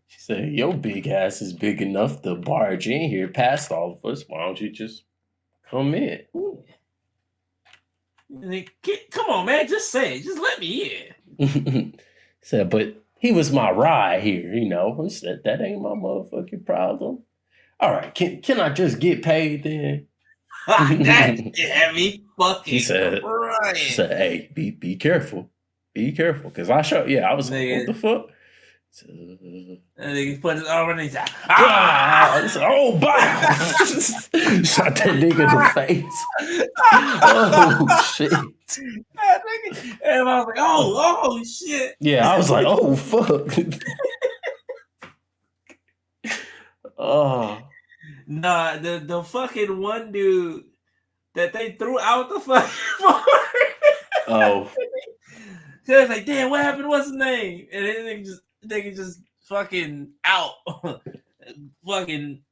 She said, "Your big ass is big enough to barge in here past all of us. Why don't you just come in?" Come on, man. Just say it. Just let me in. Said, but he was my ride here, you know. I said, that ain't my motherfucking problem. All right, can I just get paid then? That had me fucking she said, hey, be careful. Be careful. Because I was like, what the fuck? And he put his arm in his said, oh, bow! Shot that nigga in the face. Oh, shit. And I was like, oh, shit. Yeah, I was like, oh, fuck. Oh. Nah, the fucking one dude that they threw out the fucking Oh. So it's like, damn, what happened? What's his name? And then they just fucking out. Fucking.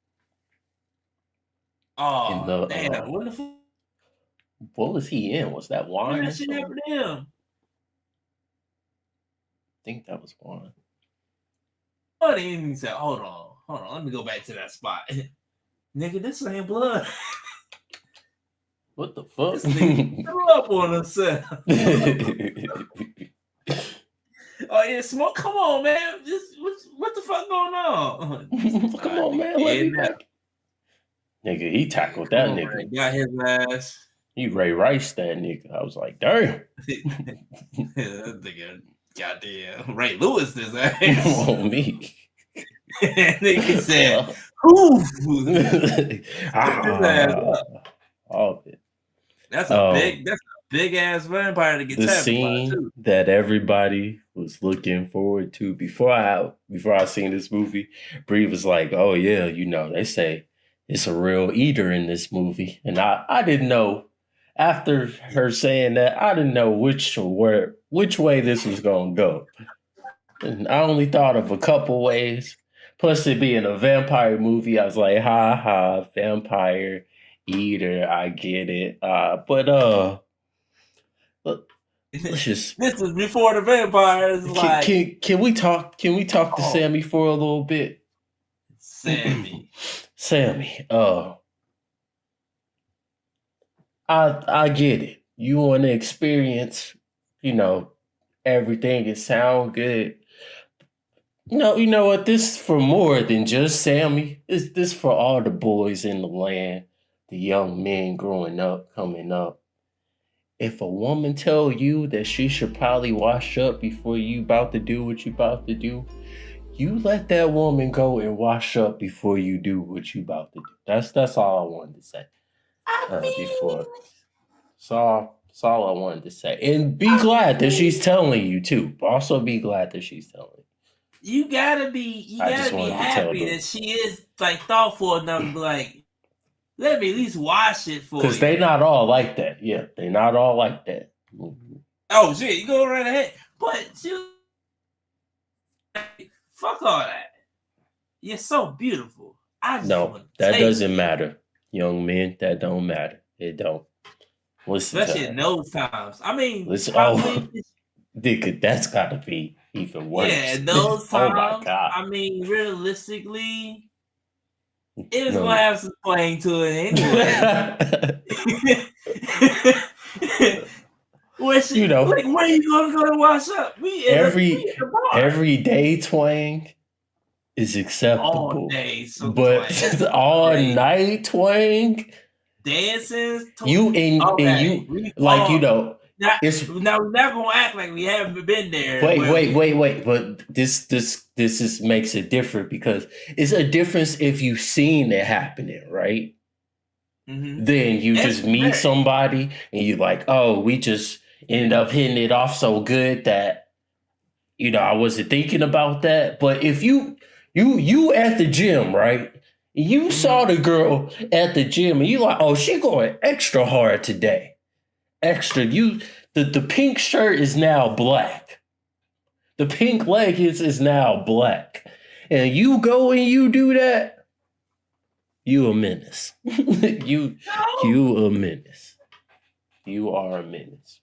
Oh, damn. What the fuck? What was he in? Was that Juan? What that shit happened to him? I think that was Juan. Oh, he said, hold on. Let me go back to that spot. Nigga, this ain't blood. What the fuck? This nigga threw up on himself. Oh, yeah, Smoke. Come on, man. What the fuck going on? Come on, man. Let me back. Nigga, he tackled that nigga. Man. Got his ass. He Ray Rice that nigga. I was like, damn. That nigga, goddamn. Ray Lewis this ass. On me. Nigga said, oof. All of it. That's a big ass vampire to get the scene too. That everybody was looking forward to before I seen this movie. Bree was like, "Oh yeah, you know they say it's a real eater in this movie," and I didn't know. After her saying that, I didn't know which way this was gonna go, and I only thought of a couple ways. Plus, it being a vampire movie, I was like, "Ha ha, vampire eater, I get it." But let's just. This is before the vampires. Can we talk? Can we talk to Sammy for a little bit? Sammy. I get it. You want to experience, you know, everything and sound good. No, you know what? This is for more than just Sammy. This for all the boys in the land, the young men growing up, coming up. If a woman tell you that she should probably wash up before you about to do what you about to do, you let that woman go and wash up before you do what you about to do. That's all I wanted to say. Before. So all I wanted to say. And be glad that she's telling you too. Also be glad that she's telling you. You gotta be happy that she is like thoughtful enough to be like, let me at least wash it for you. Because they not all like that. Yeah, they not all like that. Oh shit, you go right ahead. But fuck all that. You're so beautiful. No, that doesn't matter. Young men, that don't matter. It don't. Listen, especially in those times. I mean, nigga, that's gotta be even worse. Yeah, those times. Oh my God. I mean, realistically, it's gonna have some playing to it anyway. You know, like, where you gonna go to wash up? Everyday twang is acceptable. All day, but all night twang, dances. You like you know. Now we're not gonna act like we haven't been there. Wait. But this makes it different because it's a difference if you've seen it happening, right? Mm-hmm. Then you just meet somebody and you're like, oh, we just ended up hitting it off so good that, you know, I wasn't thinking about that. But if you at the gym, right? You saw the girl at the gym and you like, oh, she going extra hard today. Extra. The pink shirt is now black. The pink leggings is now black. And you go and you do that, you a menace. you a menace. You are a menace.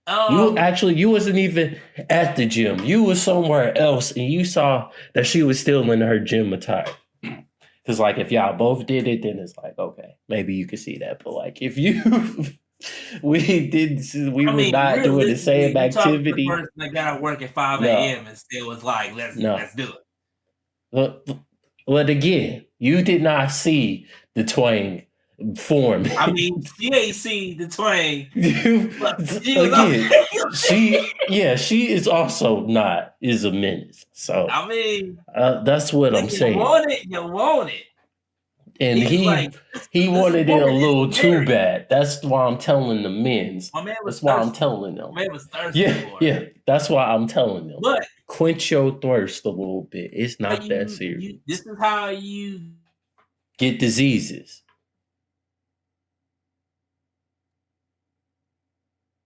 You wasn't even at the gym. You was somewhere else and you saw that she was still in her gym attire. Because like if y'all both did it, then it's like, okay, maybe you could see that. But like if you were not doing the same activity. The person that got to work at 5 a.m. and still was like, let's do it. But again, you did not see the twang form. I mean, she ain't see the twang. She is also is a menace. So I mean, that's what I'm saying. You want it. And he wanted it a little too bad. That's why I'm telling the men's. That's why I'm telling them. My man was thirsty for it. Yeah. That's why I'm telling them. But quench your thirst a little bit. It's not that serious. This is how you get diseases.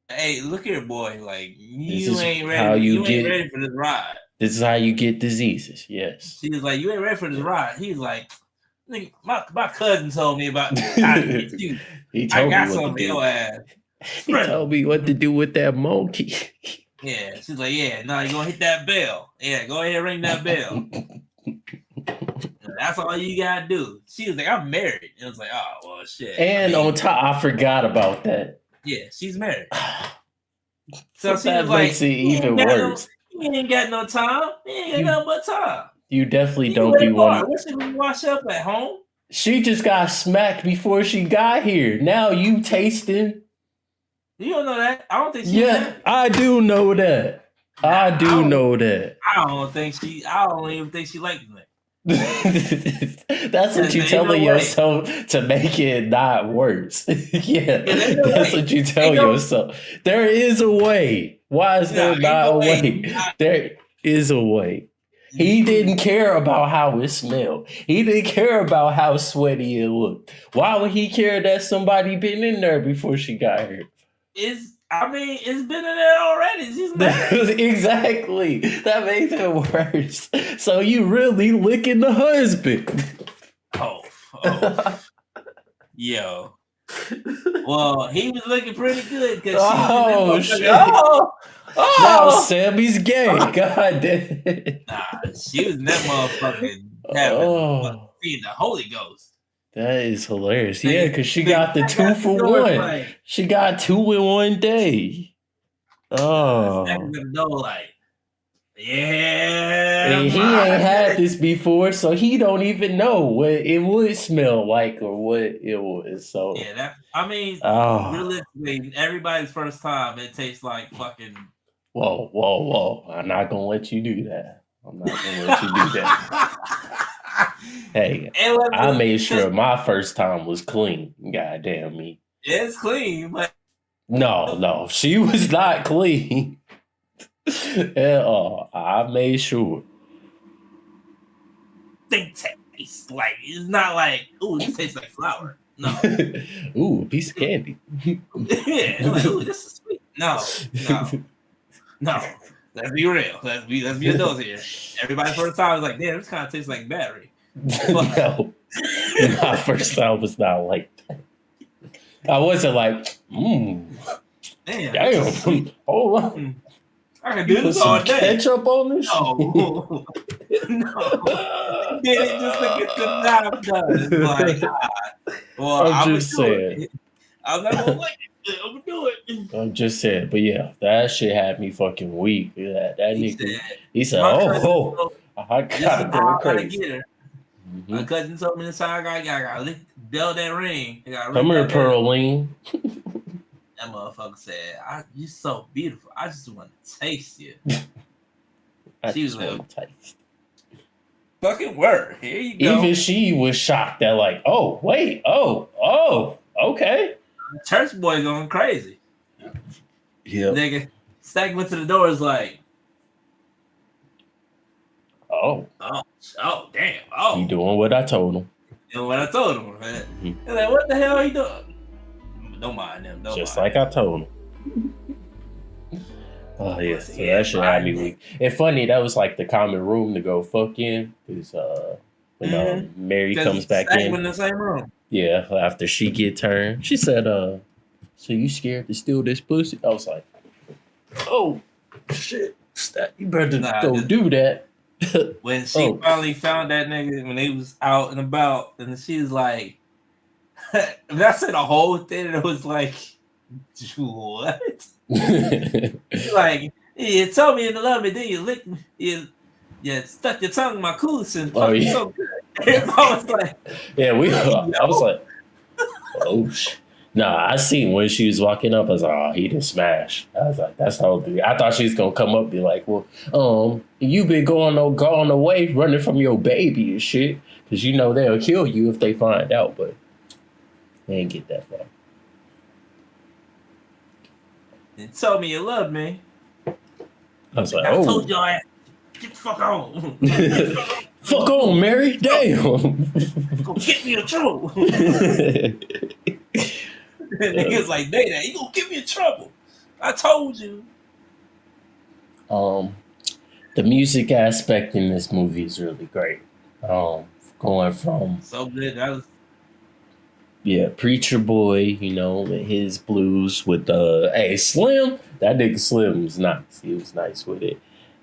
Hey, look here, boy. Like you ain't ready. You ain't ready for this ride. This is how you get diseases. Yes. She was like, "You ain't ready for this ride." He's like, "My cousin told me about how to get you. I got something for your ass." He told me what to do with that monkey. Yeah, she's like, "Yeah, no, you're gonna hit that bell. Yeah, go ahead and ring that bell." That's all you gotta do. She was like, "I'm married." It was like, "Oh well, shit." And on top, I forgot about that. Yeah, she's married. So she that was makes like, it even worse. You ain't got no time. You ain't got no but time. You definitely don't be one. Where should we wash up at home? She just got smacked before she got here. Now you tasting. You don't know that. I don't think she. Yeah, I do know that. I know that. I don't even think she liked me. That's what you telling yourself to make it not worse. That's what you tell yourself. There is a way. Why is there not a way? There is a way. He didn't care about how it smelled. He didn't care about how sweaty it looked. Why would he care that somebody been in there before she got here? It's been in there already. She's married. Exactly. That makes it worse. So you really licking the husband. Oh. Yo. Well, he was looking pretty good because shit. Now Sammy's gay. God damn. Nah, she was in that motherfucking having seeing the Holy Ghost. That is hilarious. Yeah, because she got the 2 for 1. She got 2 in one day. Oh. Yeah. And he ain't had this before, so he don't even know what it would smell like or what it was. So yeah, realistically, everybody's first time it tastes like fucking. Whoa! I'm not gonna let you do that. I'm not gonna let you do that. Hey, I made sure my first time was clean. Goddamn me. It's clean, but no, she was not clean at all. I made sure. They taste like it's not like it tastes like flour. No. Ooh, a piece of candy. Yeah, like, ooh, this is sweet. No. Let's be real. Let's be adults here. Everybody first time was like, damn, this kind of tastes like battery. No, my first time was not like that. I wasn't like, damn, hold on. I can do this all day. Ketchup on this? No. Did it just to get the job done. Like, well, I'm just saying. I'm not gonna like it. I'm gonna do it. I'm just saying, but yeah, that shit had me fucking weak. That nigga, he said, I gotta go crazy. My cousin told me this time I gotta bell that ring. Come here, Pearline. That motherfucker said, "You so beautiful. I just want to taste you." She was like, taste. Fucking word. Here you go. Even she was shocked at like, oh, wait, okay. Church boy going crazy. Yeah. Nigga, Stack went to the door is like, oh, damn. Oh. He doing what I told him. Doing what I told him, man. Mm-hmm. Like, what the hell are you doing? Don't mind them. Just like I told him. Oh yeah, Pussy so ass that shit had riding me nigga. weak. And funny, that was like the common room to go fuck in, because when Mm-hmm. Mary Because comes you back stay in, in the same room. yeah, after she get turned, she said, so you scared to steal this pussy? I was like, oh shit, you better Nah, go do that. when she Oh, finally found that nigga when they was out and about, and she was like, that's the whole thing. It was like, what? Like, you told me you love me, then you licked me, you stuck your tongue in my coos and oh fucked me yeah, so good. I was like, yeah. hey, I was yo. like, oh shit. Nah, I seen when she was walking up. I was like, oh, he didn't smash. I was like, that's the whole thing. I thought she was gonna come up and be like, well, you been going away, running from your baby and shit, because you know they'll kill you if they find out. But they ain't get that far. You told me you love me. I was like, I told oh, your ass, get the fuck on. Get the fuck on. fuck on, Mary, damn. Go get me in trouble. Niggas like, Data, you gonna get me in trouble. I told you. um, the music aspect in this movie is really great. Going from So good. That was Preacher Boy, and his blues with hey Slim. That nigga Slim was nice. He was nice with it.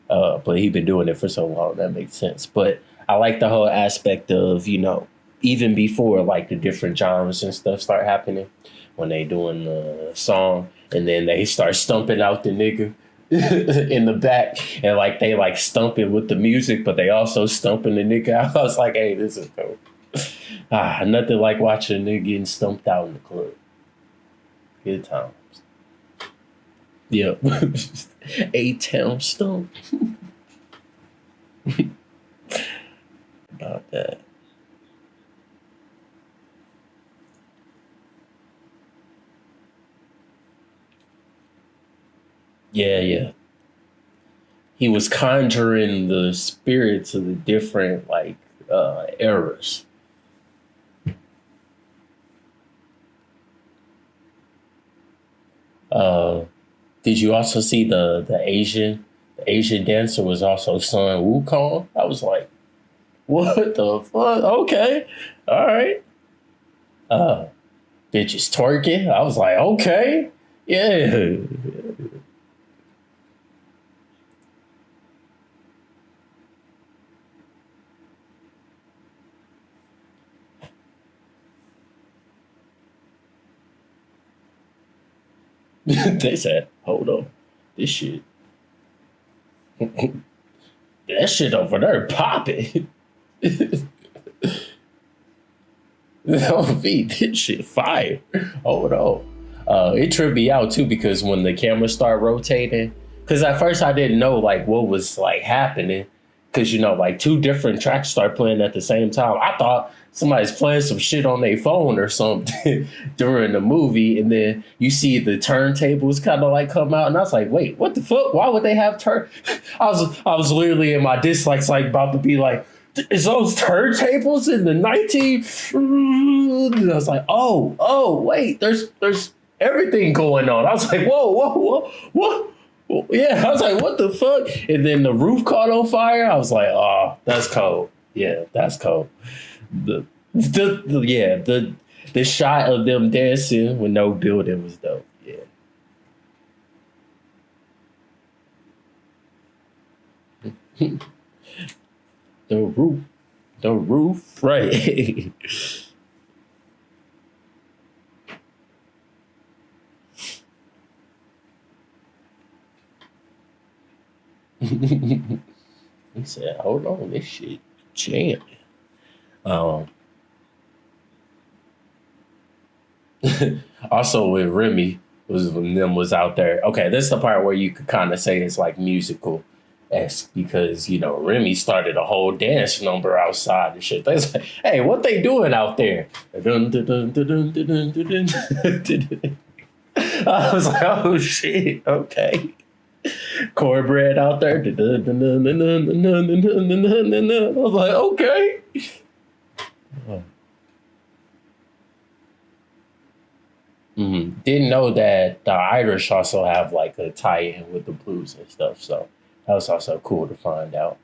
But he been doing it for so long that makes sense. But I like the whole aspect of even before like the different genres and stuff start happening when they doing the song and then they start stumping out the nigga in the back and like they like stumping with the music, but they also stumping the nigga out. I was like, hey, this is dope. Nothing like watching a nigga getting stumped out in the club. Good times. Yep. A-Town stump. About that. Yeah. He was conjuring the spirits of the different like eras. Did you also see the Asian dancer was also Sun Wukong? I was like, what the fuck? Okay, all right. Uh, bitches twerking. I was like, okay, yeah. They said, hold on, this shit, that shit over there popping. This shit fire. Hold on. It tripped me out too because when the camera started rotating, because at first I didn't know like what was like happening, because like two different tracks start playing at the same time. I thought somebody's playing some shit on their phone or something during the movie, and then you see the turntables kind of like come out, and I was like, wait, what the fuck? Why would they have turn? I was literally in my dislikes like about to be like, is those turntables in the 19? And I was like, oh, wait, there's everything going on. I was like, whoa, what? Yeah, I was like, what the fuck? And then the roof caught on fire. I was like, oh, that's cold. Yeah, that's cold. The shot of them dancing with no building was dope. Yeah. The roof, right? He said, "Hold on, this shit jam." Um, Also with Remy was when them was out there. Okay, this is the part where you could kind of say it's like musical esque because Remy started a whole dance number outside and shit. They was like, "Hey, what they doing out there?" I was like, "Oh shit, okay." Cornbread out there. I was like, okay. Didn't know that the Irish also have like a tie-in with the blues and stuff. So that was also cool to find out.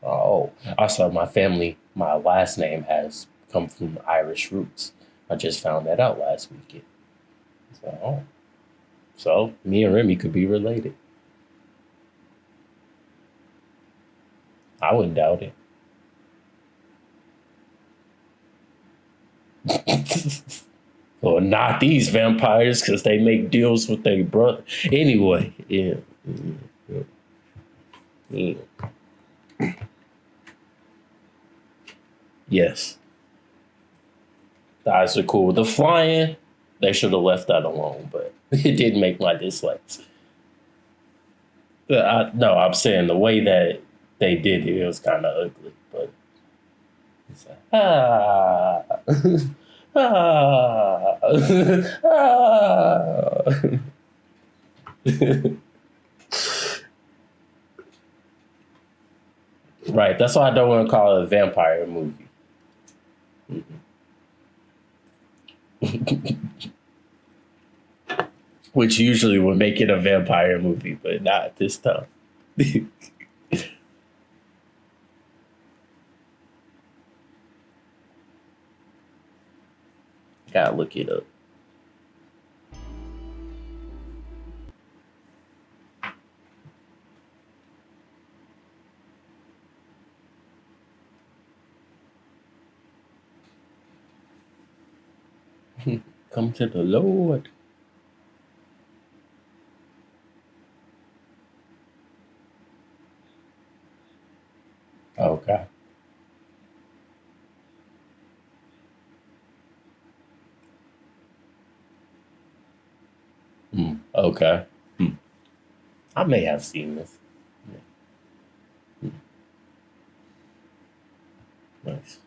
Oh, also my family, my last name has come from Irish roots. I just found that out last weekend. So me and Remy could be related. I wouldn't doubt it. Well, not these vampires, because they make deals with their brother. Anyway, yeah. Yeah. Yes. The eyes are cool. The flying, they should have left that alone, but it did make my dislikes. No, I'm saying the way that they did it, it was kind of ugly, but it's like, Right, that's why I don't want to call it a vampire movie. Which usually would make it a vampire movie, but not this time. Gotta look it up. Come to the Lord. Okay. Okay. I may have seen this. Yeah. Nice.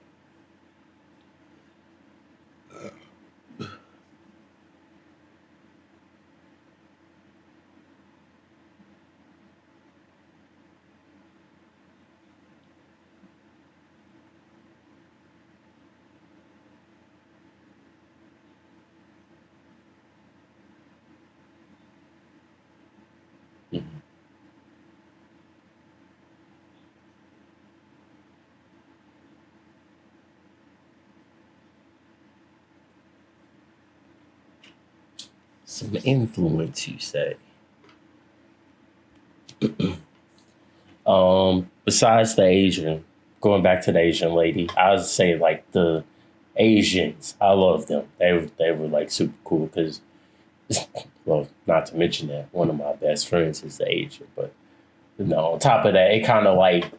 Some influence, you say? Besides the Asian, going back to the Asian lady, I would say like the Asians. I love them. They were like super cool because, well, not to mention that one of my best friends is the Asian, but on top of that, it kind of like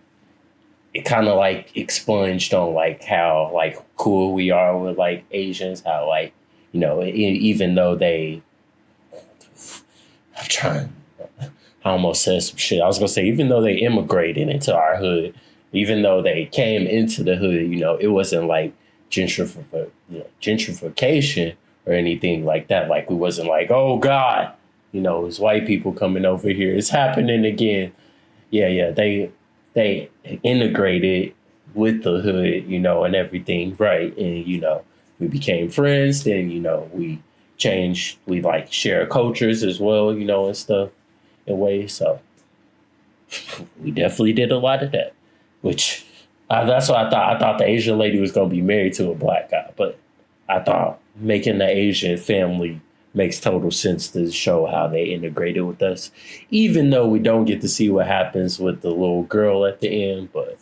expunged on like how like cool we are with like Asians, how like even though I'm trying. I almost said some shit. I was gonna say, even though they immigrated into our hood, even though they came into the hood, it wasn't like gentrification or anything like that. Like we wasn't like, oh God, it's white people coming over here. It's happening again. Yeah. They integrated with the hood, and everything, right? And we became friends. Then we changed. We like share cultures as well, and stuff in ways. So we definitely did a lot of that, which that's what I thought. I thought the Asian lady was going to be married to a black guy, but I thought making the Asian family makes total sense to show how they integrated with us, even though we don't get to see what happens with the little girl at the end. But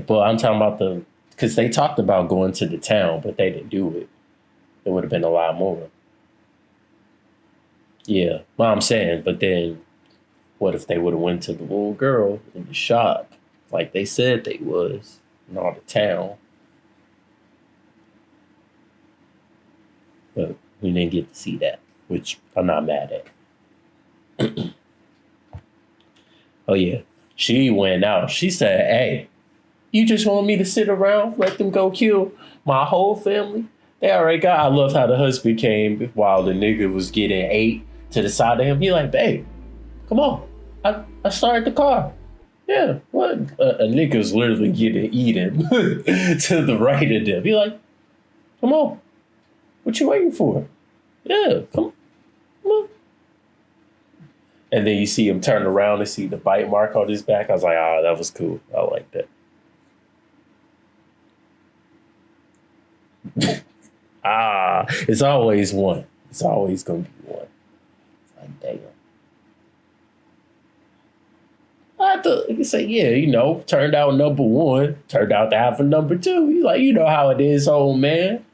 but I'm talking about because they talked about going to the town, but they didn't do it. There would have been a lot more. Yeah, well, I'm saying, but then what if they would have went to the little girl in the shop, like they said they was, in all the town? But we didn't get to see that, which I'm not mad at. Oh yeah, she went out. She said, "Hey, you just want me to sit around, let them go kill my whole family? They already got." I love how the husband came while the nigga was getting ate to the side of him. He like, "Babe, come on. I started the car. Yeah, what? A nigga's literally getting eaten to the right of them. Be like, come on. What you waiting for? Yeah, come on. And then you see him turn around and see the bite mark on his back. I was like, that was cool. I like that. It's always one. It's always going to be one. Like, damn. I thought you say, yeah, turned out number one, turned out to have a number two. He's like, you know how it is, old man.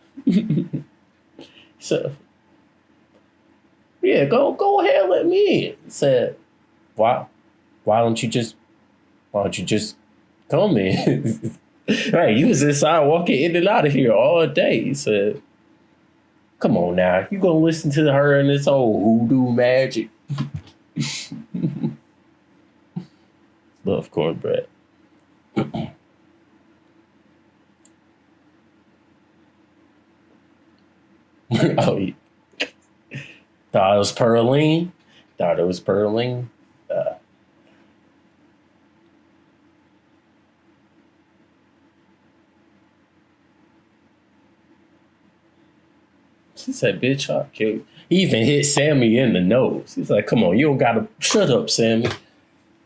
So, yeah, go ahead, and let me in. He said, why don't you just come in? Right, you was inside walking in and out of here all day. He said, come on now, you gonna listen to her and this old hoodoo magic? Love cornbread. Oh, yeah. Thought it was Pearline. She said, bitch, I'll kill you. He even hit Sammy in the nose. He's like, come on, you don't gotta shut up, Sammy.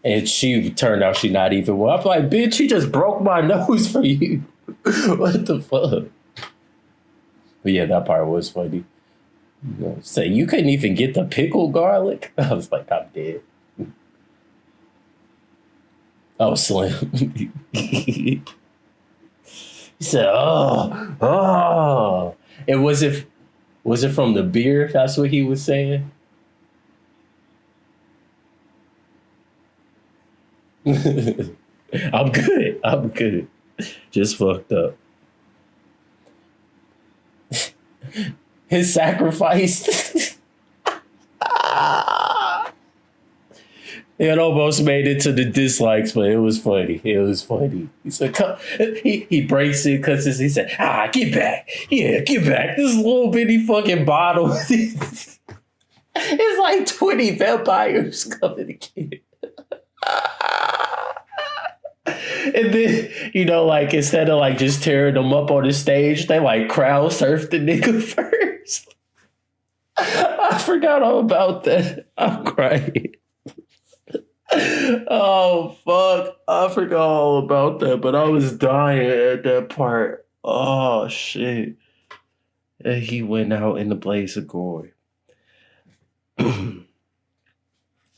And she turned out she not even well. I'm like, bitch, he just broke my nose for you. What the fuck? But yeah, that part was funny. Say, you couldn't even get the pickled garlic? I was like, I'm dead. Oh, Slim. He said, oh. And was it from the beer? That's what he was saying? I'm good. Just fucked up. His sacrifice. It almost made it to the dislikes, but it was funny. He said, he breaks it because he said, get back. Yeah, get back. This little bitty fucking bottle. It's like 20 vampires coming to get it. And then, like, instead of like just tearing them up on the stage, they like crowd surf the nigga first. I forgot all about that. I'm crying. Oh, fuck. I forgot all about that, but I was dying at that part. Oh, shit. And he went out in the blaze of glory.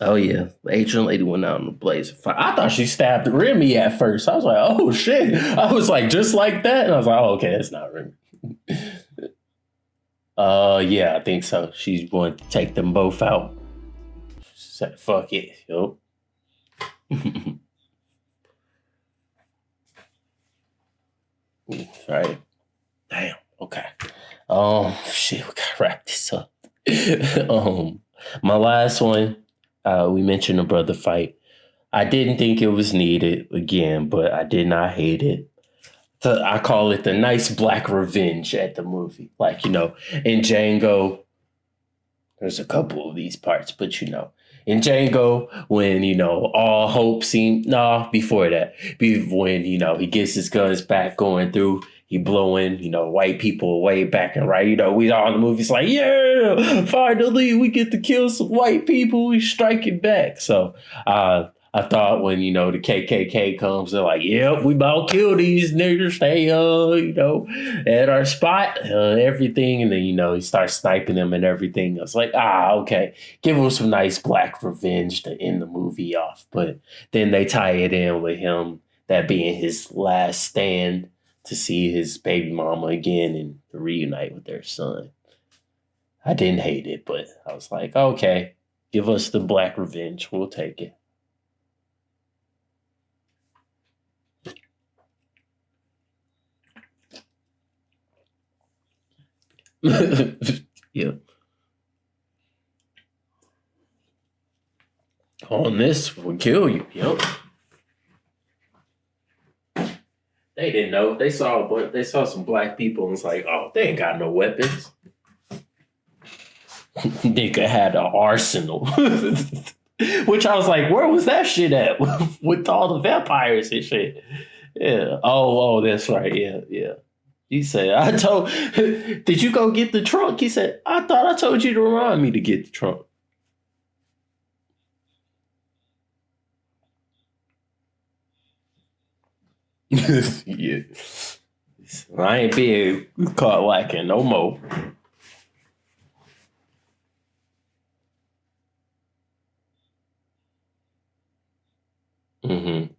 Oh, yeah. The Asian lady went out in the blaze of fire. I thought she stabbed Remy at first. I was like, oh, shit. I was like, just like that? And I was like, oh, okay, that's not Remy. Yeah, I think so. She's going to take them both out. She said, fuck it. Yup. Right. Damn. Okay. Shit, we gotta wrap this up. My last one, we mentioned a brother fight. I didn't think it was needed again, but I did not hate it. I call it the nice black revenge at the movie. Like, in Django, there's a couple of these parts, but in Django, when, all hope seemed, before that, when, he gets his guns back going through, he blowing, white people away back and right. We all in the movies like, yeah, finally we get to kill some white people. We striking back. So I thought when, the KKK comes, they're like, yep, we about to kill these niggers. They, at our spot, everything. And then, he starts sniping them and everything. I was like, okay, give him some nice black revenge to end the movie off. But then they tie it in with him, that being his last stand to see his baby mama again and reunite with their son. I didn't hate it, but I was like, okay, give us the black revenge. We'll take it. Yep. On this will kill you. Yep. They didn't know. They saw some black people and was like, oh, they ain't got no weapons. Nigga had an arsenal. Which I was like, where was that shit at with all the vampires and shit? Yeah. Oh, that's right. Yeah, yeah. He said, I told, did you go get the trunk? He said, I thought I told you to remind me to get the trunk. Yeah. I ain't being caught lacking no more.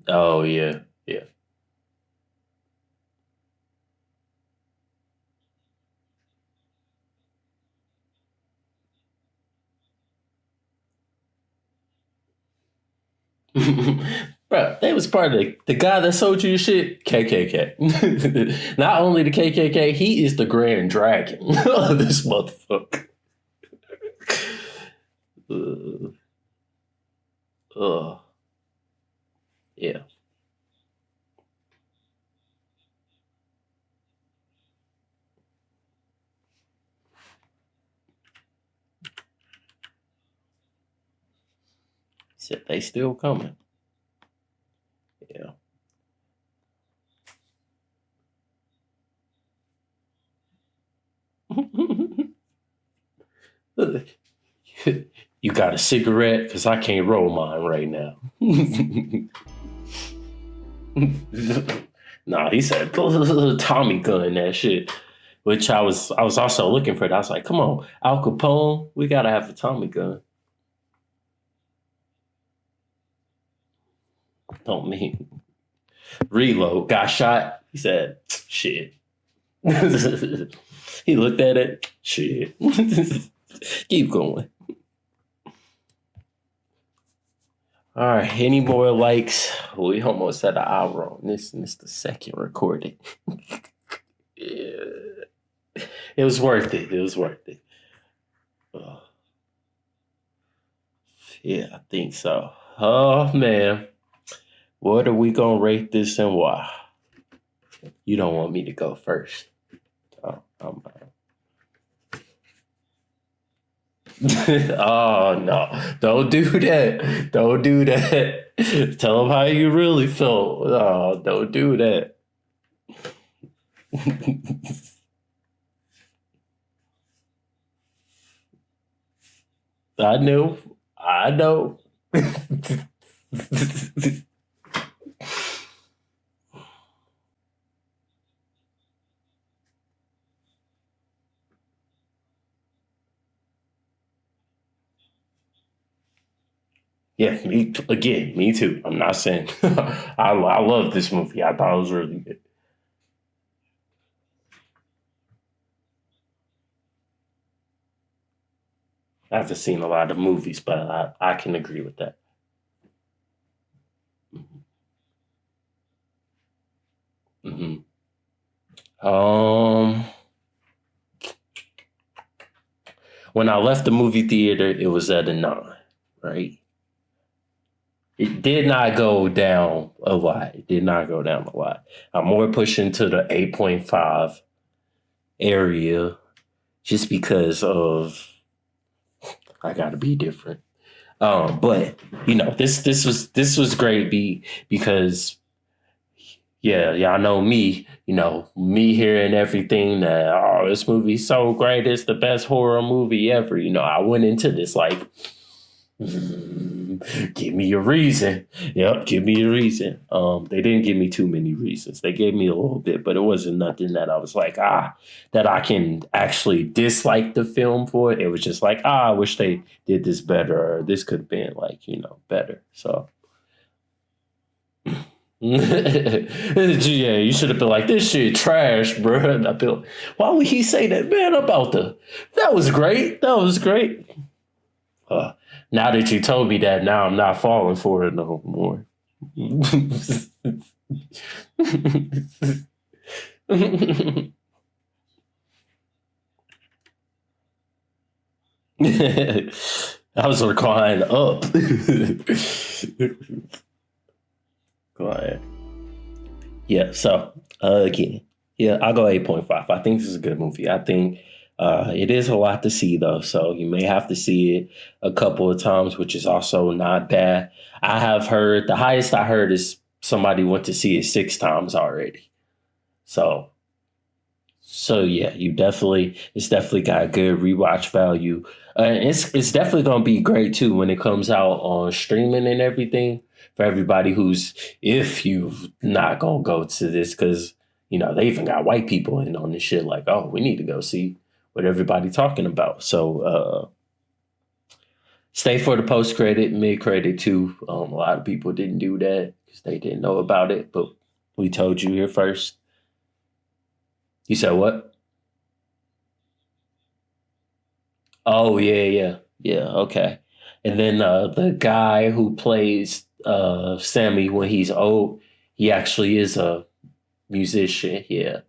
Oh, yeah. Yeah. Bro, they was part of the guy that sold you your shit, KKK. Not only the KKK, he is the Grand Dragon of this motherfucker. Uh, yeah. Said they still coming. Yeah. You got a cigarette? Because I can't roll mine right now. Nah, he said Tommy gun that shit. Which I was also looking for it. I was like, come on, Al Capone, we gotta have a Tommy gun. Don't mean reload. Got shot. He said, shit. He looked at it. Shit. Keep going. All right. Any more likes? We almost had an hour on this, and it's the second recording. Yeah. It was worth it. It was worth it. Yeah, I think so. Oh, man. What are we going to rate this and why? You don't want me to go first. Oh, oh no. Don't do that. Don't do that. Tell them how you really felt. Oh, don't do that. I know. I know. Yeah, me too. I'm not saying I love this movie. I thought it was really good. I haven't seen a lot of movies, but I can agree with that. hmm Um, when I left the movie theater, it was at a 9, right? It did not go down a lot. It did not go down a lot. I'm more pushing to the 8.5 area just because of I gotta be different. But this was great because yeah, y'all know me, me hearing everything that this movie's so great, it's the best horror movie ever. I went into this like give me a reason. Yep, give me a reason. They didn't give me too many reasons. They gave me a little bit, but it wasn't nothing that I was like, that I can actually dislike the film for it. It was just like, I wish they did this better, or this could have been like, better. So yeah, you should have been like, this shit trash, bro. And I feel, why would he say that, man? That was great. That was great. Now that you told me that, now I'm not falling for it no more. I was reclining up. Go ahead. Yeah, so again, yeah, I'll go 8.5. I think this is a good movie. I think It is a lot to see though, so you may have to see it a couple of times, which is also not bad. I have heard the highest I heard is somebody went to see it 6 times already. So yeah, it's definitely got good rewatch value. It's definitely gonna be great too when it comes out on streaming and everything for everybody who's if you not gonna go to this because they even got white people in on this shit like oh we need to go see what everybody talking about. So stay for the post credit, mid credit too. A lot of people didn't do that because they didn't know about it, but we told you here first. You said what? Oh yeah, yeah, yeah. Okay. And then the guy who plays Sammy when he's old, he actually is a musician. Yeah,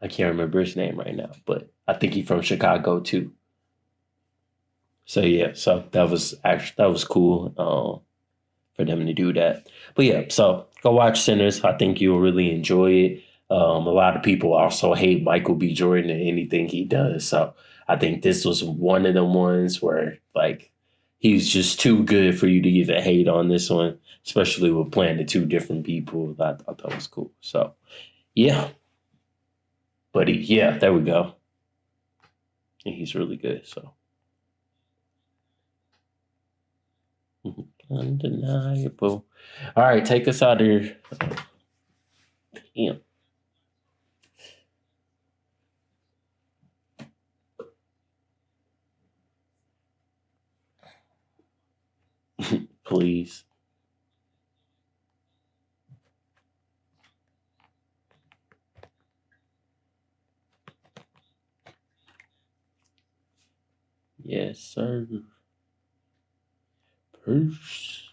I can't remember his name right now, but I think he's from Chicago too. So yeah, so that was cool for them to do that. But yeah, so go watch Sinners. I think you'll really enjoy it. A lot of people also hate Michael B. Jordan and anything he does. So I think this was one of the ones where like he's just too good for you to even hate on this one, especially with playing the two different people. I thought that was cool. So yeah, but yeah, there we go. And he's really good. So undeniable. All right, take us out of here. Damn. Please. Yes, sir. Peace.